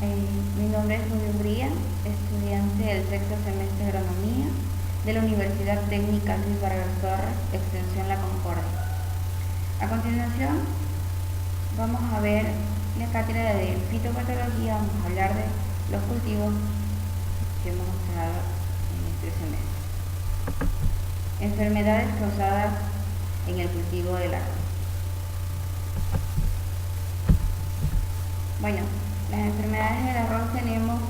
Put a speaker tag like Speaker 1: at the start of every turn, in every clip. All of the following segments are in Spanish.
Speaker 1: Mi nombre es Julio Bría, estudiante del sexto semestre de Agronomía de la Universidad Técnica Luis Vargas Torres, Extensión La Concordia. A continuación, vamos a ver la cátedra de fitopatología. Vamos a hablar de los cultivos que hemos usado en este semestre. Enfermedades causadas en el cultivo del arroz. Bueno, las enfermedades del arroz tenemos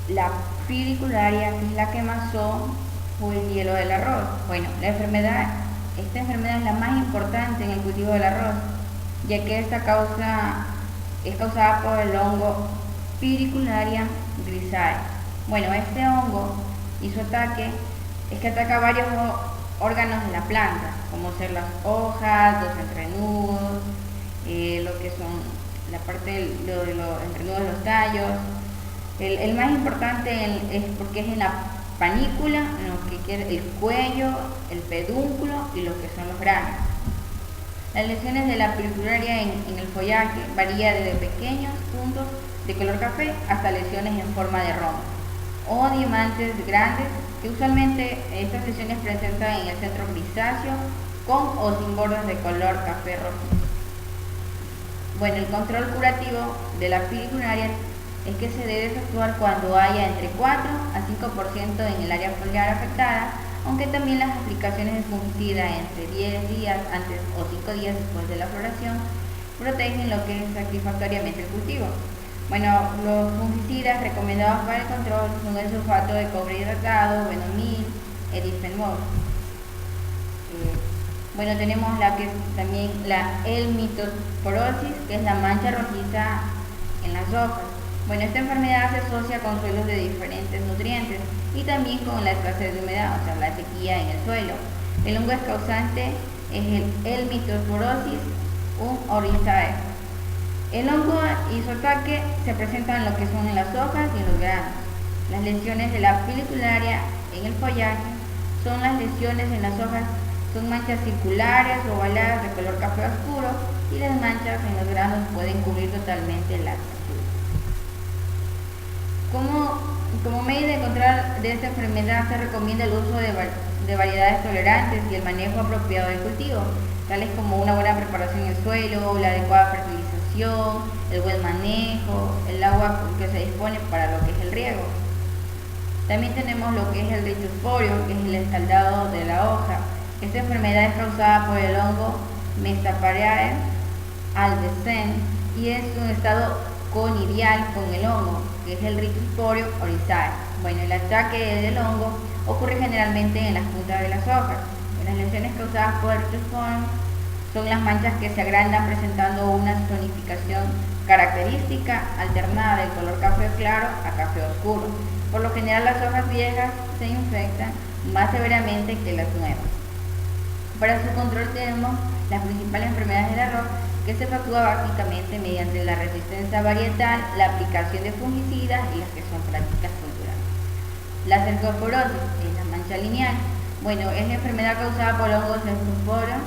Speaker 1: la piricularia, que es la quemazón o el hielo del arroz. Bueno, esta enfermedad es la más importante en el cultivo del arroz, ya que esta es causada por el hongo Piricularia grisae. Bueno, este hongo y su ataque es que ataca varios órganos de la planta, como ser las hojas, los entrenudos, lo que son la parte de los entrenudos de los tallos. El más importante es porque es en la panícula, en lo que quiere el cuello, el pedúnculo y lo que son los granos. Las lesiones de la piricularia en el follaje varía desde pequeños puntos de color café hasta lesiones en forma de rombo o diamantes grandes, que usualmente estas lesiones presentan en el centro grisáceo con o sin bordes de color café rojizo. Bueno, el control curativo de la piricularia es que se debe efectuar cuando haya entre 4 a 5% en el área foliar afectada, aunque también las aplicaciones de fungicida entre 10 días antes o 5 días después de la floración protegen lo que es satisfactoriamente el cultivo. Bueno, los fungicidas recomendados para el control son el sulfato de cobre hidratado, Benomil, Edifenmol. Bueno, tenemos también la helmintosporosis, que es la mancha rojiza en las hojas. Bueno, esta enfermedad se asocia con suelos de diferentes nutrientes y también con la escasez de humedad, o sea, la sequía en el suelo. El hongo causante es el helmintosporosis oryzae. El hongo y su ataque se presentan en lo que son en las hojas y en los granos. Las lesiones de la piricularia en el follaje son las lesiones en las hojas. Son manchas circulares o ovaladas de color café oscuro, y las manchas en los granos pueden cubrir totalmente la textura. Como medida de control de esta enfermedad se recomienda el uso de variedades tolerantes y el manejo apropiado del cultivo, tales como una buena preparación del suelo, la adecuada fertilización, el buen manejo, el agua que se dispone para lo que es el riego. También tenemos lo que es el ritiosporio, que es el escaldado de la hoja. Esta enfermedad es causada por el hongo Mestaphyrae albicans y es un estado conidial con el hongo, que es el Ritiosporio oryzae. Bueno, el ataque del hongo ocurre generalmente en las puntas de las hojas. Las lesiones causadas por el Ritiosporio son las manchas que se agrandan presentando una zonificación característica alternada del color café claro a café oscuro. Por lo general, las hojas viejas se infectan más severamente que las nuevas. Para su control tenemos las principales enfermedades del arroz, que se efectúa básicamente mediante la resistencia varietal, la aplicación de fungicidas y las que son prácticas culturales. La cercosporosis es la mancha lineal. Bueno, es la enfermedad causada por el hongo Cercospora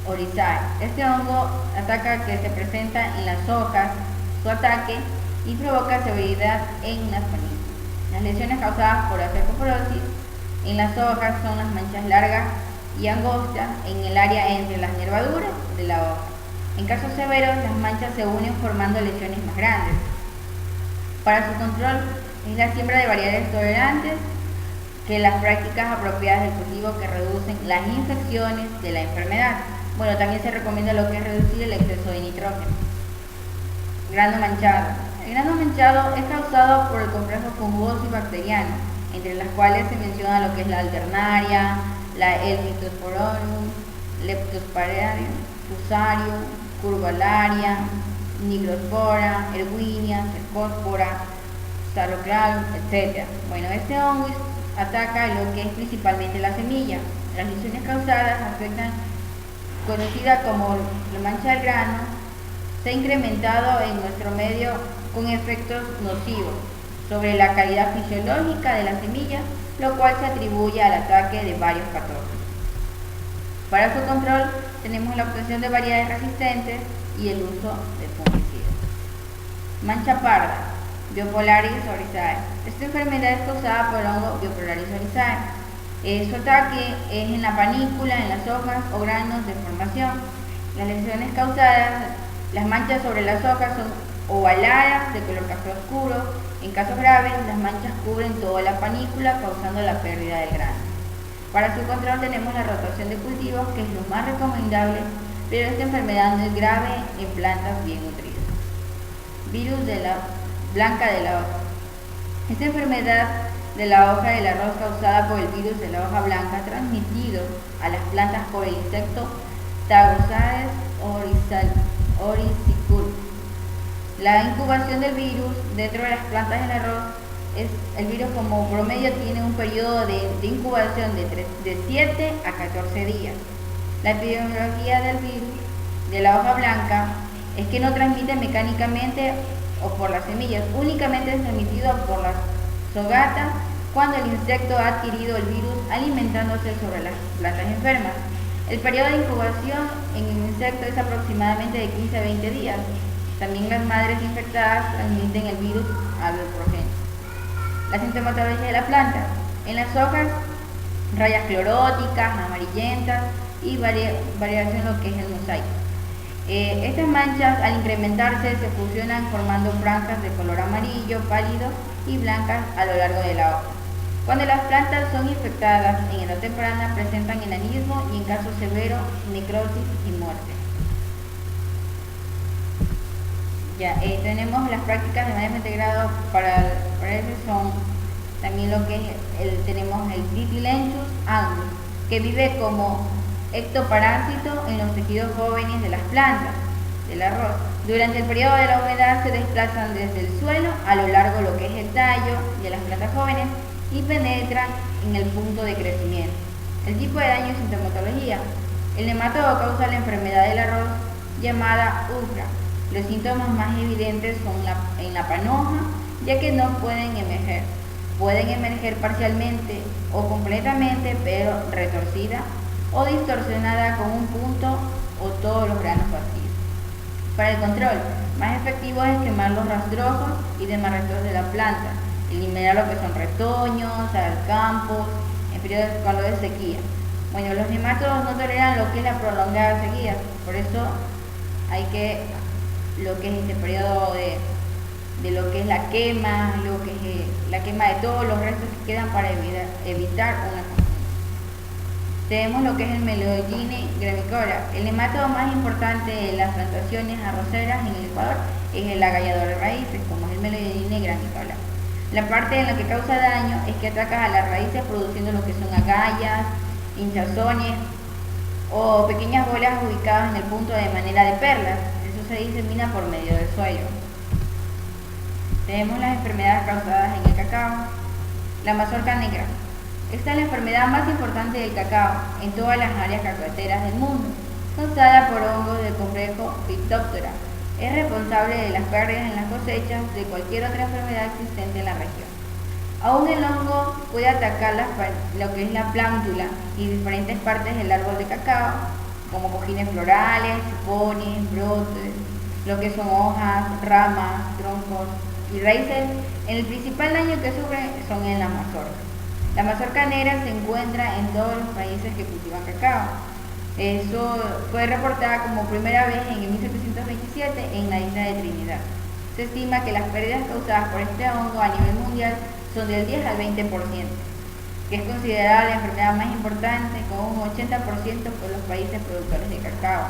Speaker 1: oryzae. Este hongo ataca que se presenta en las hojas, su ataque y provoca severidad en las panículas. Las lesiones causadas por la cercosporosis en las hojas son las manchas largas y angostas en el área entre las nervaduras de la hoja. En casos severos, las manchas se unen formando lesiones más grandes. Para su control es la siembra de variedades tolerantes, que las prácticas apropiadas del cultivo que reducen las infecciones de la enfermedad. Bueno, también se recomienda lo que es reducir el exceso de nitrógeno. Grano manchado. El grano manchado es causado por el complejo fungoso y bacteriano, entre las cuales se menciona lo que es la alternaria, la Helmintosporium, Leptosporium, Fusarium, Curvularia, Nigrospora, Erwinia, Cercospora, Saloclarum, etc. Bueno, este hongo ataca lo que es principalmente la semilla. Las lesiones causadas afectan, conocida como la mancha del grano, se ha incrementado en nuestro medio con efectos nocivos sobre la calidad fisiológica de la semilla, lo cual se atribuye al ataque de varios patógenos. Para su control tenemos la obtención de variedades resistentes y el uso de fungicidas. Mancha parda, Biopolaris oryzae. Esta enfermedad es causada por el hongo Biopolaris oryzae. Su ataque es en la panícula, en las hojas o granos de formación. Las lesiones causadas, las manchas sobre las hojas son ovaladas, de color café oscuro. En casos graves, las manchas cubren toda la panícula, causando la pérdida del grano. Para su control tenemos la rotación de cultivos, que es lo más recomendable, pero esta enfermedad no es grave en plantas bien nutridas. Virus de la blanca de la hoja. Esta enfermedad de la hoja del arroz causada por el virus de la hoja blanca transmitido a las plantas por el insecto Tagosades oryzicus. La incubación del virus dentro de las plantas del arroz el virus como promedio tiene un periodo de incubación de 7 a 14 días. La epidemiología del virus de la hoja blanca es que no transmite mecánicamente o por las semillas, únicamente es transmitido por las zogatas cuando el insecto ha adquirido el virus alimentándose sobre las plantas enfermas. El periodo de incubación en el insecto es aproximadamente de 15 a 20 días. También las madres infectadas transmiten el virus al progenitor. La sintomatología de la planta. En las hojas, rayas cloróticas, amarillentas y variación en lo que es el mosaico. Estas manchas al incrementarse se fusionan formando franjas de color amarillo pálido y blancas a lo largo de la hoja. Cuando las plantas son infectadas en edad temprana presentan enanismo y en caso severo necrosis y muerte. Tenemos las prácticas de manejo integrado para eso son también lo que es tenemos el Ditylenchus angus, que vive como ectoparásito en los tejidos jóvenes de las plantas del arroz. Durante el periodo de la humedad se desplazan desde el suelo a lo largo de lo que es el tallo de las plantas jóvenes y penetran en el punto de crecimiento. El tipo de daño y sintomatología. El nematodo causa la enfermedad del arroz llamada ufra. Los síntomas más evidentes son en la panoja, ya que no pueden emerger. Pueden emerger parcialmente o completamente, pero retorcida o distorsionada con un punto o todos los granos vacíos. Para el control, más efectivo es quemar los rastrojos y demás restos de la planta, eliminar lo que son retoños, alcampos, en periodos cuando de sequía. Bueno, los nemátodos no toleran lo que es la prolongada sequía, por eso hay que lo que es este periodo de lo que es la quema, lo que es la quema de todos los restos que quedan para evitar una contaminación. Tenemos lo que es el Melodyne gramicola. El nematodo más importante en las plantaciones arroceras en el Ecuador es el agallador de raíces, como es el Melodyne gramicola. La parte en la que causa daño es que ataca a las raíces produciendo lo que son agallas, hinchazones o pequeñas bolas ubicadas en el punto de manera de perlas. Eso se disemina por medio del suelo. Tenemos las enfermedades causadas en el cacao. La mazorca negra. Esta es la enfermedad más importante del cacao en todas las áreas cacaoteras del mundo, causada por hongos del complejo Phytophthora. Es responsable de las pérdidas en las cosechas de cualquier otra enfermedad existente en la región. Aún el hongo puede atacar lo que es la plántula y diferentes partes del árbol de cacao, como cojines florales, chupones, brotes, lo que son hojas, ramas, troncos y raíces. El principal daño que sufre son en la mazorca. La mazorca negra se encuentra en todos los países que cultivan cacao. Eso fue reportada como primera vez en el 1727 en la isla de Trinidad. Se estima que las pérdidas causadas por este hongo a nivel mundial son del 10 al 20%, que es considerada la enfermedad más importante con un 80% por los países productores de cacao.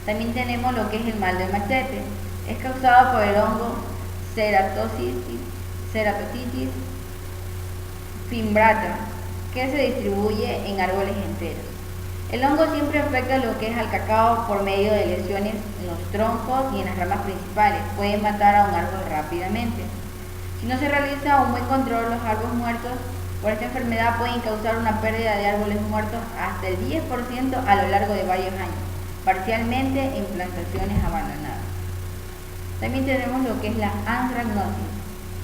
Speaker 1: También tenemos lo que es el mal del machete. Es causado por el hongo Ceratophytis fimbrata, que se distribuye en árboles enteros. El hongo siempre afecta lo que es al cacao por medio de lesiones en los troncos y en las ramas principales. Puede matar a un árbol rápidamente. Si no se realiza un buen control, los árboles muertos por esta enfermedad pueden causar una pérdida de árboles muertos hasta el 10% a lo largo de varios años, parcialmente en plantaciones abandonadas. También tenemos lo que es la anthracnosis.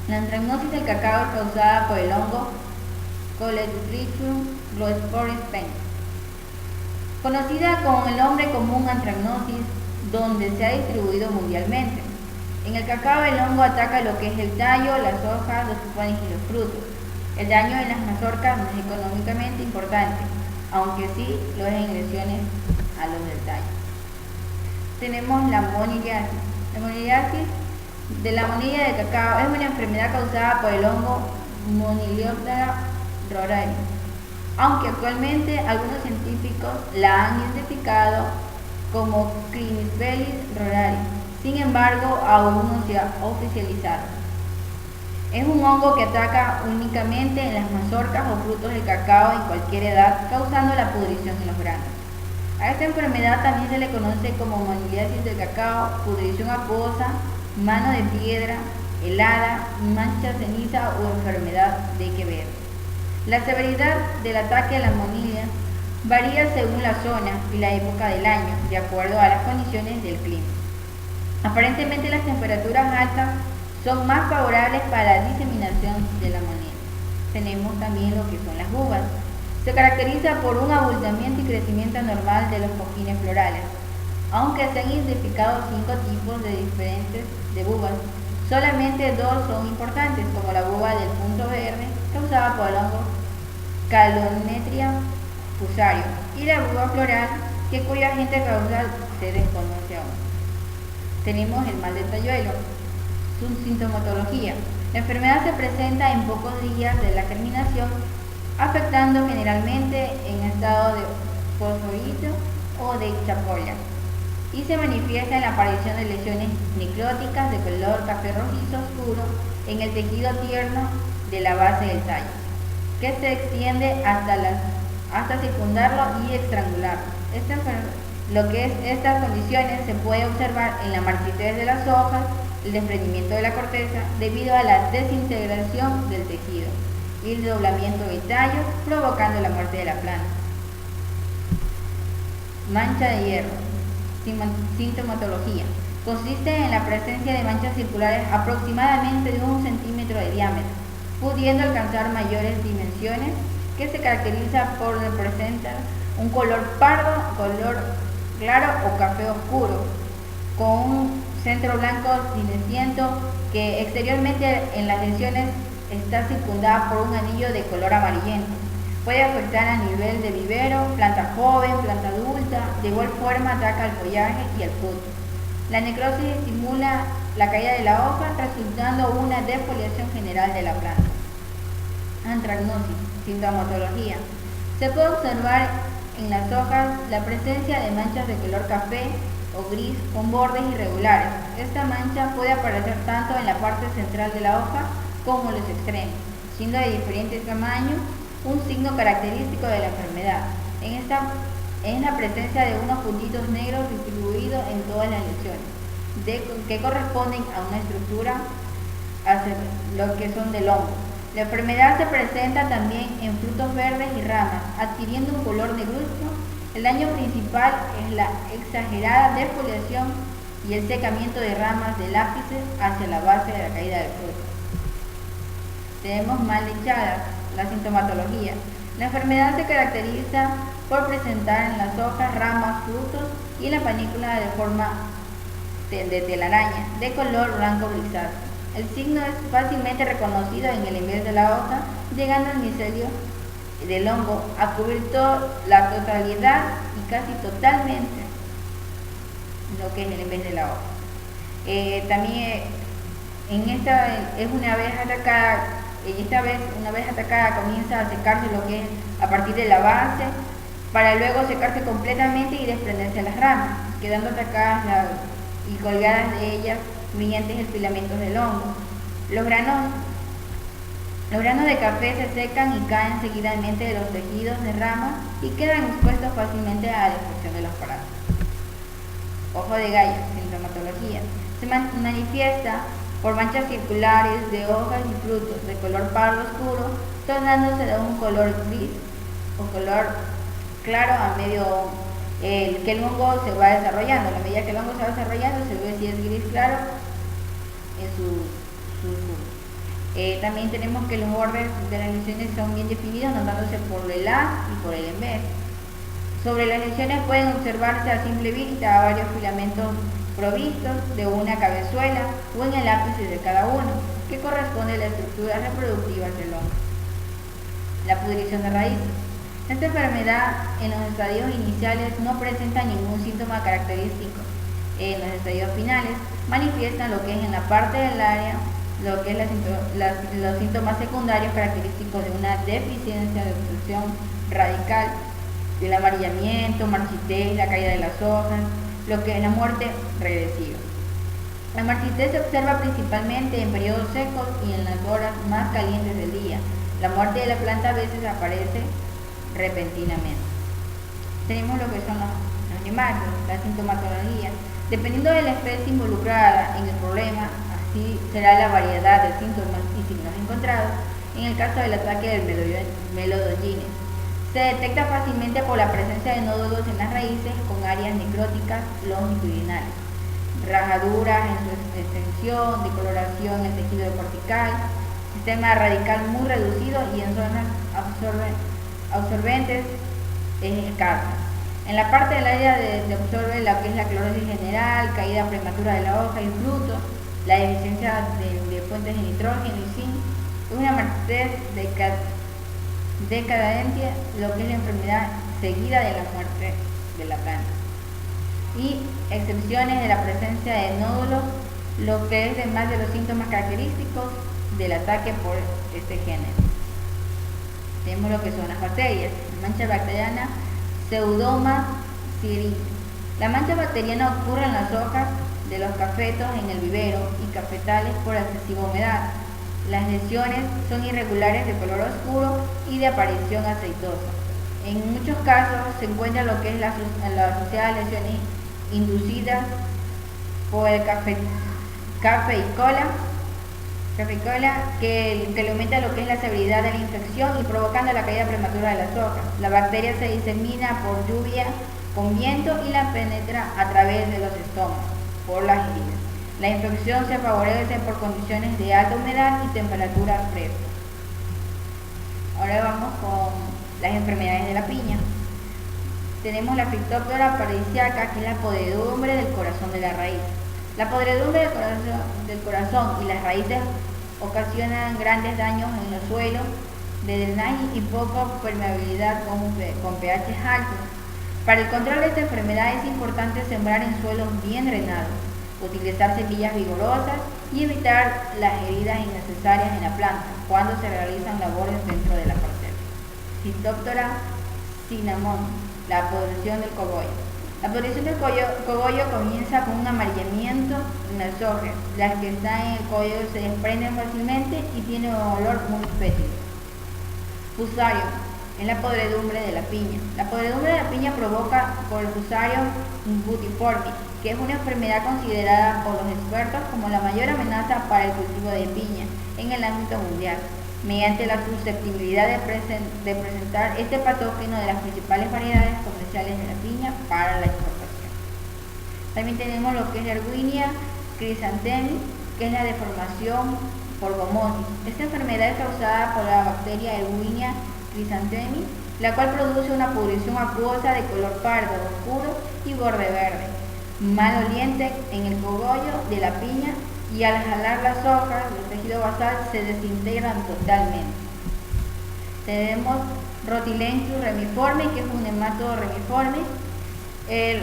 Speaker 1: La anthracnosis del cacao es causada por el hongo Coleotrichum glosphoriscens, conocida con el nombre común anthracnosis, donde se ha distribuido mundialmente. En el cacao el hongo ataca lo que es el tallo, las hojas, los pupones y los frutos. El daño en las mazorcas no es económicamente importante, aunque sí lo es en lesiones a los del tallo. Tenemos la moniliasis. La moniliasis de la monilla de cacao es una enfermedad causada por el hongo Monilioptera rorari, aunque actualmente algunos científicos la han identificado como Clinisfelis rorari. Sin embargo, aún no se ha oficializado. Es un hongo que ataca únicamente en las mazorcas o frutos del cacao en cualquier edad, causando la pudrición en los granos. A esta enfermedad también se le conoce como moniliasis del cacao, pudrición acuosa, mano de piedra, helada, mancha ceniza o enfermedad de Quevedo. La severidad del ataque a la monilla varía según la zona y la época del año, de acuerdo a las condiciones del clima. Aparentemente las temperaturas altas son más favorables para la diseminación de la monilla. Tenemos también lo que son las uvas. Se caracteriza por un abultamiento y crecimiento anormal de los cojines florales. Aunque se han identificado 5 tipos de diferentes de uvas, solamente 2 son importantes, como la uva del punto verde, causada por el hongo Calonetria fusarium, y la uva floral, cuya agente causal se desconoce aún. Tenemos el mal del talluelo. Su sintomatología. La enfermedad se presenta en pocos días de la germinación, afectando generalmente en estado de fosforito o de chapolla, y se manifiesta en la aparición de lesiones necróticas de color café rojizo oscuro en el tejido tierno de la base del tallo, que se extiende hasta circundarlo y estrangularlo. Estas condiciones se puede observar en la marchitez de las hojas, el desprendimiento de la corteza debido a la desintegración del tejido y el doblamiento del tallo, provocando la muerte de la planta. Mancha de hierro. Sintomatología. Consiste en la presencia de manchas circulares aproximadamente de 1 centímetro de diámetro, pudiendo alcanzar mayores dimensiones, que se caracteriza por presentar un color pardo, color claro o café oscuro, con un centro blanco cineciento que exteriormente en las lesiones está circundada por un anillo de color amarillento. Puede afectar a nivel de vivero, planta joven, planta adulta. De igual forma ataca al follaje y al fruto. La necrosis estimula la caída de la hoja, resultando una defoliación general de la planta. Antragnosis. Sintomatología. Se puede observar en las hojas la presencia de manchas de color café o gris con bordes irregulares. Esta mancha puede aparecer tanto en la parte central de la hoja como en los extremos, siendo de diferente tamaño, un signo característico de la enfermedad. En la presencia de unos puntitos negros distribuidos en todas las lesiones, que corresponden a una estructura hacia lo que son del hongo. La enfermedad se presenta también en frutos verdes y ramas, adquiriendo un color negruzco. El daño principal es la exagerada defoliación y el secamiento de ramas del ápice hacia la base de la caída del fruto. Tenemos mal hinchadas. La sintomatología. La enfermedad se caracteriza por presentar en las hojas, ramas, frutos y en la panícula de forma de telaraña, de color blanco grisáceo. El signo es fácilmente reconocido en el envés de la hoja, llegando al micelio del hongo a cubrir la totalidad y casi totalmente lo que es el envés de la hoja. También en esta es una vez atacada. Esta vez, una vez atacada, comienza a secarse lo que es a partir de la base, para luego secarse completamente y desprenderse las ramas, quedando atacadas y colgadas de ellas brillantes filamentos del hongo. Los granos de café se secan y caen seguidamente de los tejidos de ramas y quedan expuestos fácilmente a la destrucción de los parásitos. Ojo de gallo. Sintomatología. Se manifiesta por manchas circulares de hojas y frutos de color pardo oscuro, tornándose de un color gris o color claro a medio que el hongo se va desarrollando. A la medida que el hongo se va desarrollando, se ve si es gris claro en su fruto. También tenemos que los bordes de las lesiones son bien definidos, notándose por el haz y por el envés. Sobre las lesiones pueden observarse a simple vista varios filamentos provistos de una cabezuela o en el ápice de cada uno, que corresponde a la estructura reproductiva del hombre. La pudrición de raíces. Esta enfermedad en los estadios iniciales no presenta ningún síntoma característico. En los estadios finales manifiestan lo que es en la parte del área, lo que es los síntomas secundarios característicos de una deficiencia de obstrucción radical, el amarillamiento, marchitez, la caída de las hojas, lo que es la muerte regresiva. La marchitez se observa principalmente en periodos secos y en las horas más calientes del día. La muerte de la planta a veces aparece repentinamente. Tenemos lo que son los animales, la sintomatología. Dependiendo de la especie involucrada en el problema, así será la variedad de síntomas y signos encontrados. En el caso del ataque del melodonines, se detecta fácilmente por la presencia de nódulos en las raíces con áreas necróticas longitudinales, rajaduras en su extensión, decoloración en el tejido cortical, sistema radical muy reducido y en zonas absorbentes es escasa. En la parte del área de absorbe lo que es la clorosis general, caída prematura de la hoja y fruto, la deficiencia de fuentes de nitrógeno y zinc, una marchitez decadente, lo que es la enfermedad seguida de la muerte de la planta. Y excepciones de la presencia de nódulos, lo que es además de los síntomas característicos del ataque por este género. Tenemos lo que son las bacterias, la mancha bacteriana Pseudomonas syringae. La mancha bacteriana ocurre en las hojas de los cafetos en el vivero y cafetales por excesiva humedad. Las lesiones son irregulares de color oscuro y de aparición aceitosa. En muchos casos se encuentra lo que es la asociada a lesiones inducidas por el cafeicola, que le aumenta lo que es la severidad de la infección y provocando la caída prematura de las hojas. La bacteria se disemina por lluvia con viento y la penetra a través de los estómagos, por las heridas. La infección se favorece por condiciones de alta humedad y temperaturas frescas. Ahora vamos con las enfermedades de la piña. Tenemos la Phytophthora paradisiaca, que es la podredumbre del corazón de la raíz. La podredumbre del corazón y las raíces ocasionan grandes daños en los suelos de drenaje y poca permeabilidad con pH altos. Para el control de esta enfermedad es importante sembrar en suelos bien drenados, utilizar semillas vigorosas y evitar las heridas innecesarias en la planta cuando se realizan labores dentro de la parcela. Phytophthora cinnamon, la podrición del cogollo. La podrición del cogollo comienza con un amarillamiento en las hojas. Las que están en el cogollo se desprenden fácilmente y tienen un olor muy fétido. Fusarium es la podredumbre de la piña. La podredumbre de la piña provoca por el Fusarium butiforme, que es una enfermedad considerada por los expertos como la mayor amenaza para el cultivo de piña en el ámbito mundial, mediante la susceptibilidad de presentar este patógeno de las principales variedades comerciales de la piña para la exportación. También tenemos lo que es la Erwinia chrysanthemi, que es la deformación por gomosis. Esta enfermedad es causada por la bacteria Erwinia chrysanthemi, la cual produce una pudrición acuosa de color pardo oscuro y borde verde, maloliente en el cogollo de la piña, y al jalar las hojas del tejido basal se desintegran totalmente. Tenemos Rhotylenchus remiforme, que es un nematodo remiforme. El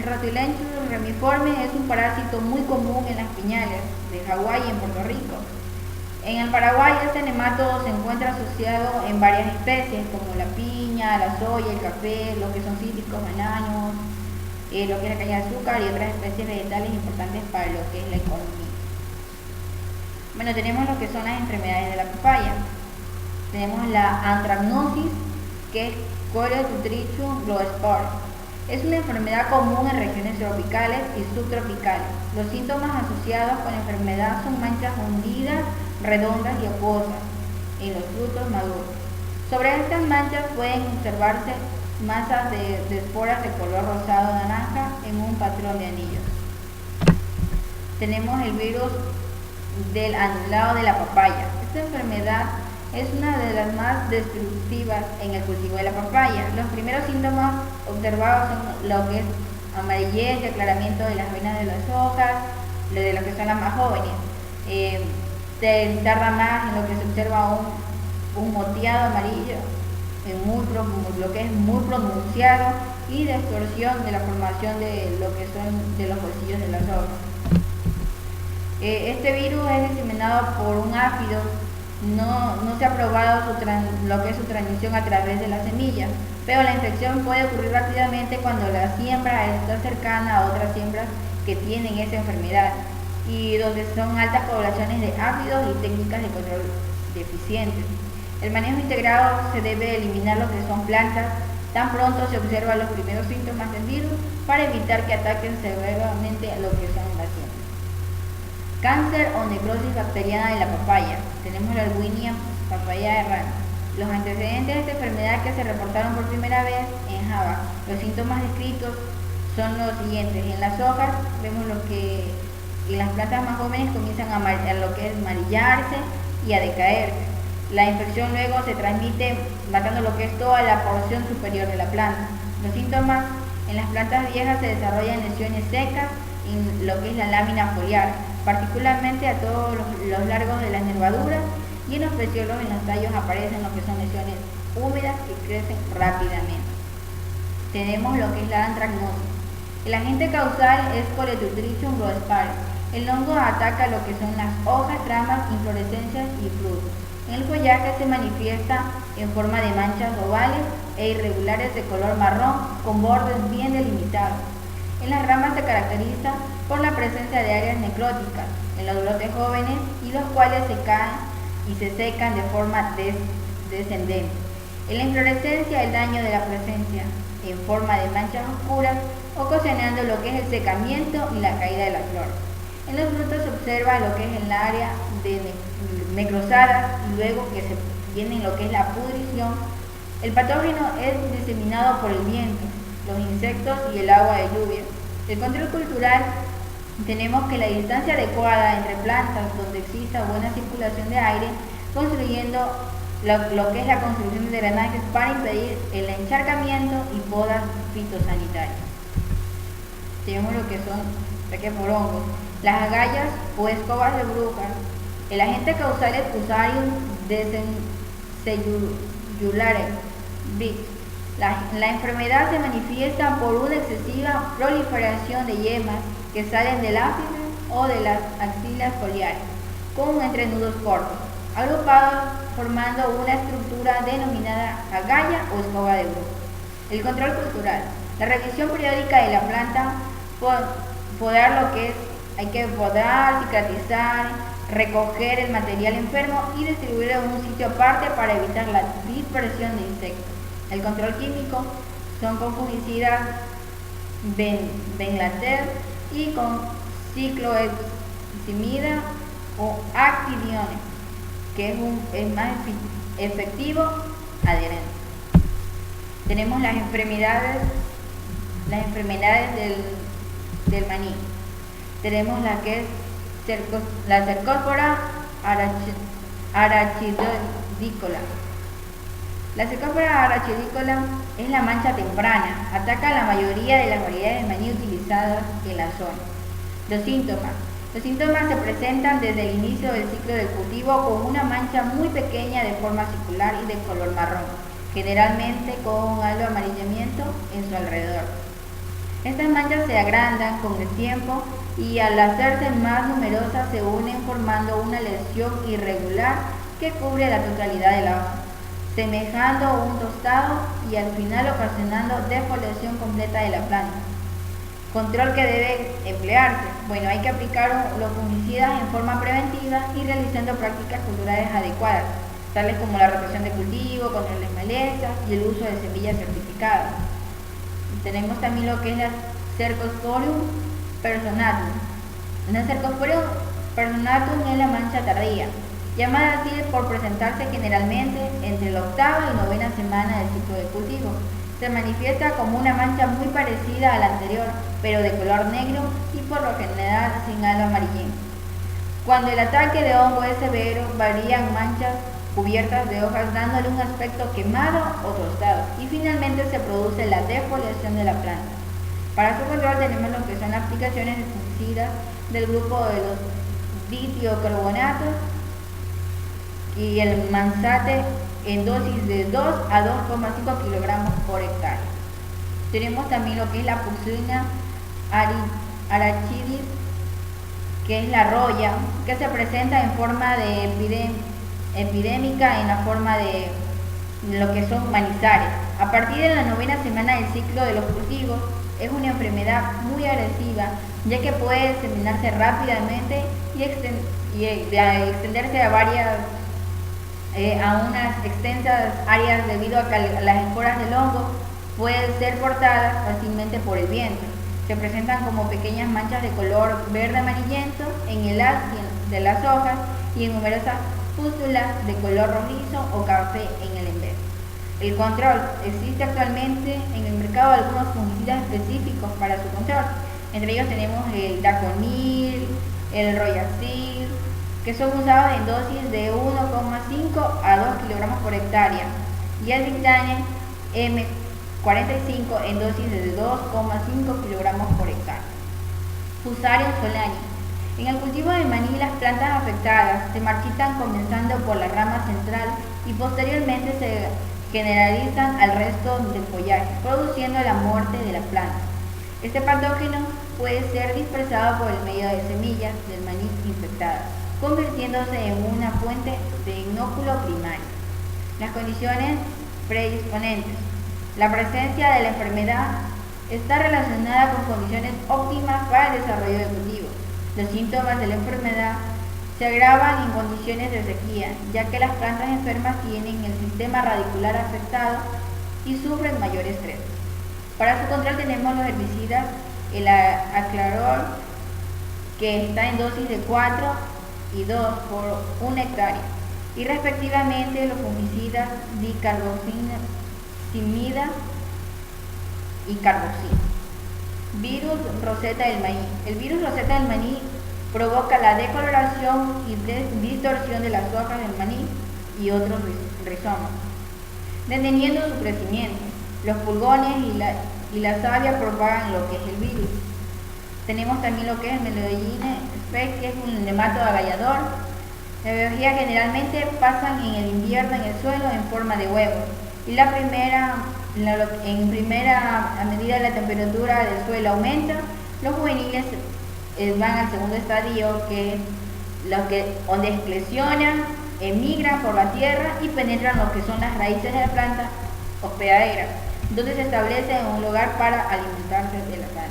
Speaker 1: Rhotylenchus remiforme es un parásito muy común en las piñales de Hawái y en Puerto Rico. En el Paraguay este nematodo se encuentra asociado en varias especies como la piña, la soya, el café, lo que son cítricos, bananos, lo que es la caña de azúcar y otras especies vegetales importantes para lo que es la economía. Bueno, tenemos lo que son las enfermedades de la papaya. Tenemos la anthracnosis, que es Coriotutrichum glospor. Es una enfermedad común en regiones tropicales y subtropicales. Los síntomas asociados con la enfermedad son manchas hundidas, redondas y acuosas en los frutos maduros. Sobre estas manchas pueden observarse masas de esporas de color rosado naranja en un patrón de anillos. Tenemos el virus del anulado de la papaya. Esta enfermedad es una de las más destructivas en el cultivo de la papaya. Los primeros síntomas observados son lo que es amarillez y aclaramiento de las venas de las hojas, de las que son las más jóvenes. Se tarda más en lo que se observa un moteado amarillo, lo que es muy pronunciado, y distorsión de la formación de lo que son de los bolsillos de las hojas. Este virus es diseminado por un áfido. No se ha probado lo que es su transmisión a través de la semilla, pero la infección puede ocurrir rápidamente cuando la siembra está cercana a otras siembras que tienen esa enfermedad y donde son altas poblaciones de áfidos y técnicas de control deficientes. El manejo integrado se debe eliminar lo que son plantas tan pronto se observan los primeros síntomas del virus para evitar que ataquen severamente a lo que son las siembras. Cáncer o necrosis bacteriana de la papaya. Tenemos la Erwinia papaya errante. Los antecedentes de esta enfermedad que se reportaron por primera vez en Java. Los síntomas descritos son los siguientes. En las hojas vemos lo que en las plantas más jóvenes comienzan a lo que es amarillarse y a decaerse. La infección luego se transmite matando lo que es toda la porción superior de la planta. Los síntomas en las plantas viejas se desarrollan lesiones secas en lo que es la lámina foliar, particularmente a todos los largos de las nervaduras, y en los peciolos, en los tallos aparecen lo que son lesiones húmedas que crecen rápidamente. Tenemos lo que es la antracnosis. El agente causal es Coleotrichum roseparis. El hongo ataca lo que son las hojas, ramas, inflorescencias y frutos. En el follaje se manifiesta en forma de manchas ovales e irregulares de color marrón con bordes bien delimitados. En las ramas se caracteriza por la presencia de áreas necróticas en los brotes jóvenes y los cuales se caen y se secan de forma descendente. En la inflorescencia, el daño de la presencia en forma de manchas oscuras, ocasionando lo que es el secamiento y la caída de la flor. En los frutos se observa lo que es el área de necrosadas y luego que se tiene lo que es la pudrición. El patógeno es diseminado por el viento, los insectos y el agua de lluvia. El control cultural, tenemos que la distancia adecuada entre plantas donde exista buena circulación de aire, construyendo lo que es la construcción de drenajes para impedir el encharcamiento y podas fitosanitarias. Tenemos lo que son ataques por hongos, las agallas o escobas de brujas. El agente causal es Fusarium descellulare Vick. La enfermedad se manifiesta por una excesiva proliferación de yemas que salen del ápice o de las axilas foliares, con entrenudos cortos, agrupados formando una estructura denominada agalla o escoba de bruja. El control cultural. La revisión periódica de la planta, podar lo que es, hay que podar, cicatrizar, recoger el material enfermo y distribuirlo en un sitio aparte para evitar la dispersión de insectos. El control químico son con fungicidas Benlater y con cicloheximida o actidiones, que es más efectivo adherente. Tenemos las enfermedades del maní. Tenemos la que es la Cercospora arachidícola. La Cercospora arachidícola es la mancha temprana, ataca a la mayoría de las variedades de maní utilizadas en la zona. Los síntomas. Los síntomas se presentan desde el inicio del ciclo del cultivo con una mancha muy pequeña de forma circular y de color marrón, generalmente con algo amarillamiento en su alrededor. Estas manchas se agrandan con el tiempo y al hacerse más numerosas se unen formando una lesión irregular que cubre la totalidad de la hoja, semejando un tostado y al final ocasionando defoliación completa de la planta. Control que debe emplearse. Bueno, hay que aplicar los fungicidas en forma preventiva y realizando prácticas culturales adecuadas, tales como la rotación de cultivo, control de malezas y el uso de semillas certificadas. Tenemos también lo que es la Cercosporium personatum. La Cercosporium personatum es la mancha tardía, llamada así por presentarse generalmente entre la octava y novena semana del ciclo de cultivo. Se manifiesta como una mancha muy parecida a la anterior, pero de color negro y por lo general sin halo amarillento. Cuando el ataque de hongo es severo, varían manchas cubiertas de hojas dándole un aspecto quemado o tostado y finalmente se produce la defoliación de la planta. Para su control tenemos lo que son las aplicaciones de fungicidas del grupo de los ditiocarbonatos y el Mansate en dosis de 2 a 2,5 kilogramos por hectárea. Tenemos también lo que es la Puccinia arachidis, que es la roya, que se presenta en forma de epidémica en la forma de lo que son manizares. A partir de la 9ª semana del ciclo de los cultivos, es una enfermedad muy agresiva, ya que puede diseminarse rápidamente y extenderse a unas extensas áreas debido a que las esporas del hongo pueden ser portadas fácilmente por el viento. Se presentan como pequeñas manchas de color verde amarillento en el haz de las hojas y en numerosas pústulas de color rojizo o café en el envés. El control. Existe actualmente en el mercado algunos fungicidas específicos para su control. Entre ellos tenemos el Daconil, el Royacil, que son usados en dosis de 1,5 a 2 kilogramos por hectárea, y el Dictane M45 en dosis de 2,5 kilogramos por hectárea. Fusarium solani. En el cultivo de maní, las plantas afectadas se marchitan comenzando por la rama central y posteriormente se generalizan al resto del follaje, produciendo la muerte de la planta. Este patógeno puede ser dispersado por el medio de semillas del maní infectadas, convirtiéndose en una fuente de inóculo primario. Las condiciones predisponentes. La presencia de la enfermedad está relacionada con condiciones óptimas para el desarrollo del cultivo. Los síntomas de la enfermedad se agravan en condiciones de sequía, ya que las plantas enfermas tienen el sistema radicular afectado y sufren mayor estrés. Para su control tenemos los herbicidas, el aclarol, que está en dosis de 4 y 2 por 1 hectárea, y respectivamente los fungicidas dicarboximida y carboxil. Virus roseta del maíz. El virus roseta del maíz provoca la decoloración y distorsión de las hojas del maní y otros rizomas, deteniendo su crecimiento. Los pulgones y la savia propagan lo que es el virus. Tenemos también lo que es el Melodyne spec, que es un nemato agallador. La biología generalmente pasan en el invierno en el suelo en forma de huevos, y a medida de la temperatura del suelo aumenta, los juveniles van al segundo estadio, que es donde eclosionan, emigran por la tierra y penetran lo que son las raíces de la planta hospedadera, donde se establece en un lugar para alimentarse de la planta.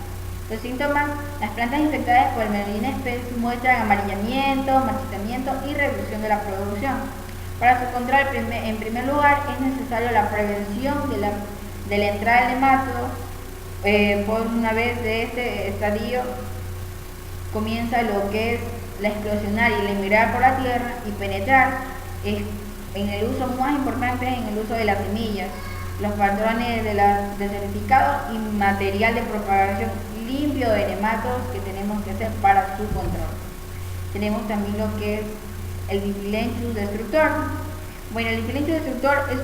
Speaker 1: Los síntomas: las plantas infectadas por el Melodyne spec muestran amarillamiento, marchitamiento y reducción de la producción. Para su control, en primer lugar, es necesario la prevención de la entrada del nemátodo. Por una vez de este estadio comienza lo que es la explosionar y la emigrar por la tierra y penetrar. En el uso más importante es en el uso de las semillas, los patrones de certificado y material de propagación limpio de nematodos que tenemos que hacer para su control. Tenemos también lo que es el Diphyllenchus destructor. Bueno, el Diphyllenchus destructor es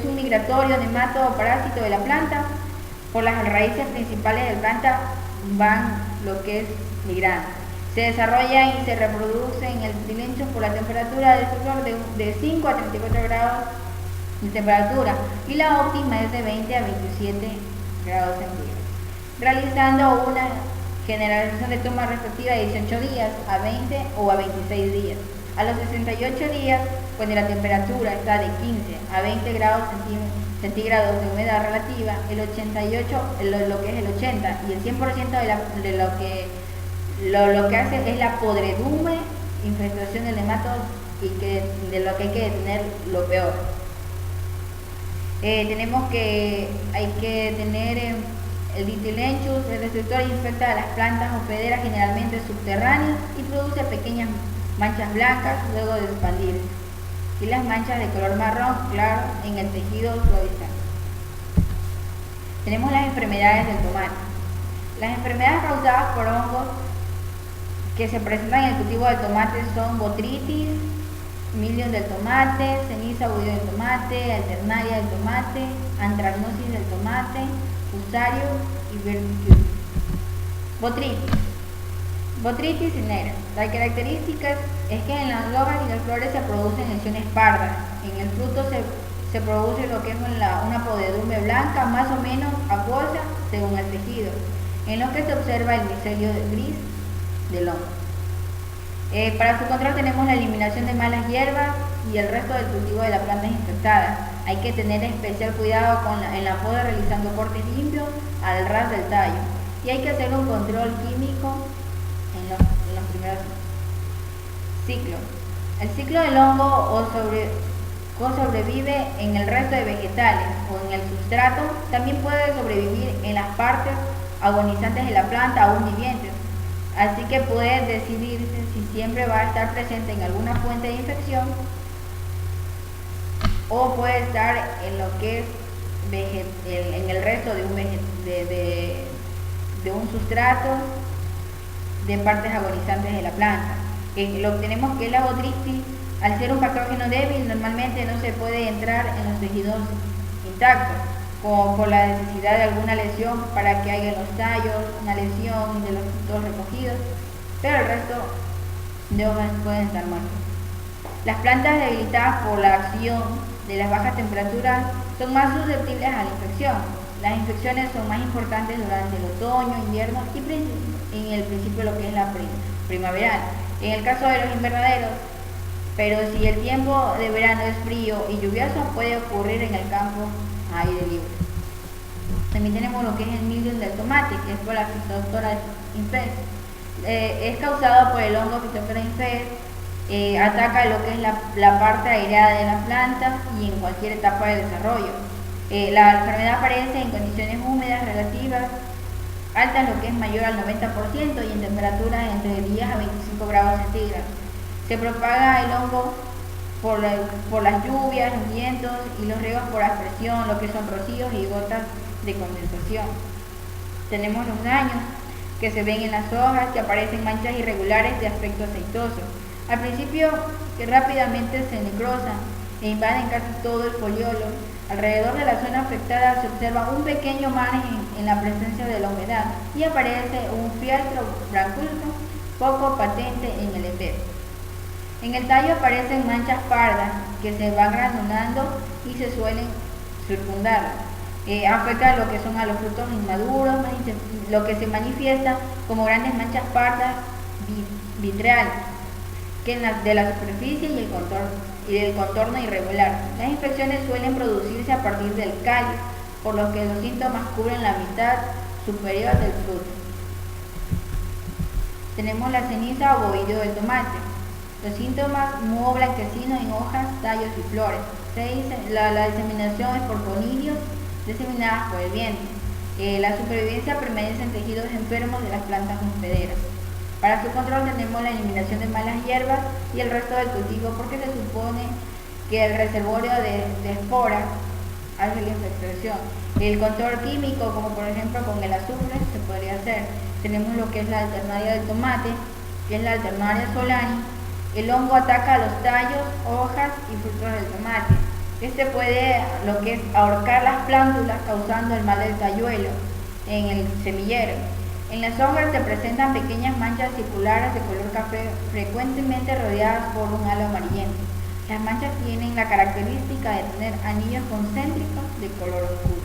Speaker 1: un migratorio nematodo parásito de la planta. Por las raíces principales de la planta van lo que es migrando. Se desarrolla y se reproduce en el Diphyllenchus por la temperatura destructor de 5 a 34 grados de temperatura, y la óptima es de 20 a 27 grados centígrados, realizando una generalización de toma respectiva de 18 días a 20 o a 26 días. A los 68 días, cuando la temperatura está de 15 a 20 grados centígrados de humedad relativa, el 88, lo que es el 80 y el 100% de lo que hace es la podredumbre, infestación del nematodo, y de lo que hay que detener lo peor. Tenemos que hay que tener el Diphyllenchus, el destructor, infecta a las plantas hospederas generalmente subterráneas y produce pequeñas manchas blancas luego de expandirse, y las manchas de color marrón claro en el tejido suavizante. Tenemos las enfermedades del tomate. Las enfermedades causadas por hongos que se presentan en el cultivo del tomate son botritis, mildios del tomate, ceniza budío del tomate, alternaria del tomate, antracnosis del tomate, fusarium y verticillo. Botrytis. Botrytis negra. La característica es que en las hojas y las flores se producen lesiones pardas. En el fruto se produce lo que es una podredumbre blanca, más o menos acuosa, según el tejido, en lo que se observa el micelio gris del hongo. Para su control tenemos la eliminación de malas hierbas y el resto del cultivo de las plantas infectadas. Hay que tener especial cuidado en la poda, realizando cortes limpios al ras del tallo, y hay que hacer un control químico en los primeros ciclos. El ciclo del hongo sobrevive en el resto de vegetales o en el sustrato. También puede sobrevivir en las partes agonizantes de la planta aún vivientes, así que puede decidirse si siempre va a estar presente en alguna fuente de infección o puede estar en lo que es en el resto de un sustrato de partes agonizantes de la planta. Lo obtenemos que la botrytis, al ser un patógeno débil, normalmente no se puede entrar en los tejidos intactos, como por la necesidad de alguna lesión para que haya en los tallos una lesión de los frutos recogidos, pero el resto de hojas pueden estar muertas. Las plantas debilitadas por la acción de las bajas temperaturas son más susceptibles a la infección. Las infecciones son más importantes durante el otoño, invierno y en el principio de lo que es la primavera. En el caso de los invernaderos, pero si el tiempo de verano es frío y lluvioso, puede ocurrir en el campo a aire libre. También tenemos lo que es el mildew del tomate, que es por la Phytophthora infest. Es causado por el hongo Phytophthora infest. Ataca lo que es la parte aireada de la planta y en cualquier etapa de desarrollo. La enfermedad aparece en condiciones húmedas relativas altas, lo que es mayor al 90%, y en temperaturas entre 10 a 25 grados centígrados. Se propaga el hongo por las lluvias, los vientos y los riegos por aspersión, lo que son rocíos y gotas de condensación. Tenemos los daños que se ven en las hojas, que aparecen manchas irregulares de aspecto aceitoso. Al principio, que rápidamente se necrosan e invaden casi todo el foliolo. Alrededor de la zona afectada se observa un pequeño margen en la presencia de la humedad y aparece un fieltro blancuzco poco patente en el envés. En el tallo aparecen manchas pardas que se van granulando y se suelen circundar. Afecta lo que son a los frutos inmaduros, lo que se manifiesta como grandes manchas pardas vitreales que de la superficie y del contorno irregular. Las infecciones suelen producirse a partir del cáliz, por lo que los síntomas cubren la mitad superior del fruto. Tenemos la ceniza o bohío del tomate. Los síntomas: moho blanquecino en hojas, tallos y flores. La diseminación es por conidios diseminadas por el viento. La supervivencia permanece en tejidos enfermos de las plantas hospederas. Para su control tenemos la eliminación de malas hierbas y el resto del cultivo, porque se supone que el reservorio de esporas hace la infestación. El control químico, como por ejemplo con el azufre, se podría hacer. Tenemos lo que es la alternaria del tomate, que es la alternaria solani. El hongo ataca a los tallos, hojas y frutos del tomate. Este puede lo que es ahorcar las plántulas, causando el mal del talluelo en el semillero. En las hojas se presentan pequeñas manchas circulares de color café, frecuentemente rodeadas por un halo amarillento. Las manchas tienen la característica de tener anillos concéntricos de color oscuro.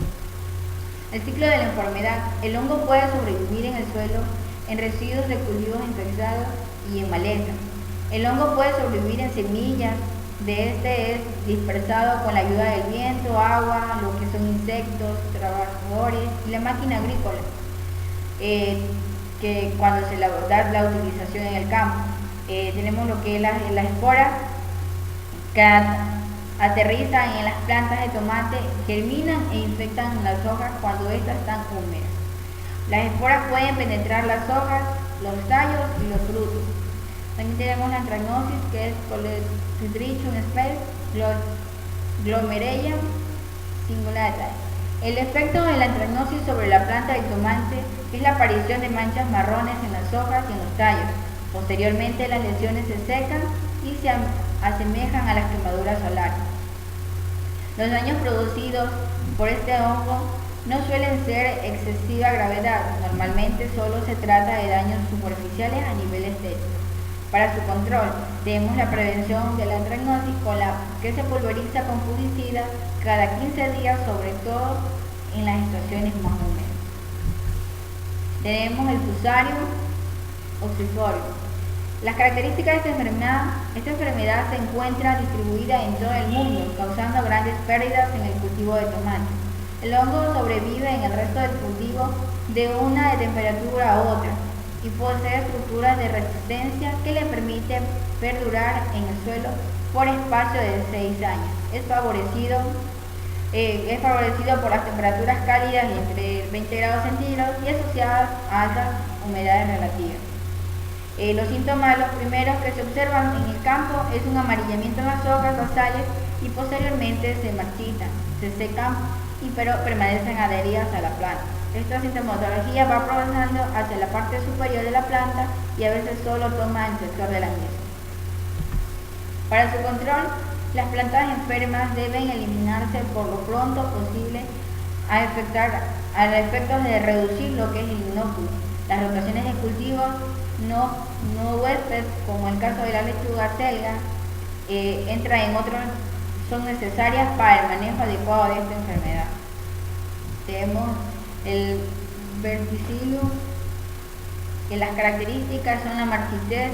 Speaker 1: El ciclo de la enfermedad. El hongo puede sobrevivir en el suelo, en residuos de cultivos infectados y en maleza. El hongo puede sobrevivir en semillas. De este es dispersado con la ayuda del viento, agua, lo que son insectos, trabajadores y la máquina agrícola. Que cuando se da la utilización en el campo. Tenemos lo que es las esporas que aterrizan en las plantas de tomate, germinan e infectan las hojas cuando estas están húmedas. Las esporas pueden penetrar las hojas, los tallos y los frutos. También tenemos la antracnosis, que es Clostridium species, Glomerella cingulata. El efecto de la antracnosis sobre la planta del tomate es la aparición de manchas marrones en las hojas y en los tallos. Posteriormente, las lesiones se secan y se asemejan a las quemaduras solares. Los daños producidos por este hongo no suelen ser excesiva gravedad, normalmente solo se trata de daños superficiales a nivel estético. Para su control, tenemos la prevención de la antracnosis que se pulveriza con fungicida cada 15 días, sobre todo en las estaciones más húmedas. Tenemos el Fusarium oxyphorium. Las características de esta enfermedad se encuentra distribuida en todo el mundo, causando grandes pérdidas en el cultivo de tomate. El hongo sobrevive en el resto del cultivo de una temperatura a otra y posee estructuras de resistencia que le permiten perdurar en el suelo por espacio de 6 años. Es favorecido por las temperaturas cálidas entre 20 grados centígrados y asociadas a altas humedades relativas. Los síntomas, los primeros que se observan en el campo, es un amarillamiento en las hojas basales y posteriormente se marchitan, se secan pero permanecen adheridas a la planta. Esta sintomatología va progresando hacia la parte superior de la planta y a veces solo toma el sector de la misma. Para su control, las plantas enfermas deben eliminarse por lo pronto posible a efectos de reducir lo que es el inóculo. Las rotaciones de cultivos no huéspedes, como el caso de la lechuga selga, son necesarias para el manejo adecuado de esta enfermedad. Tenemos el verticillium, que las características son la marchitez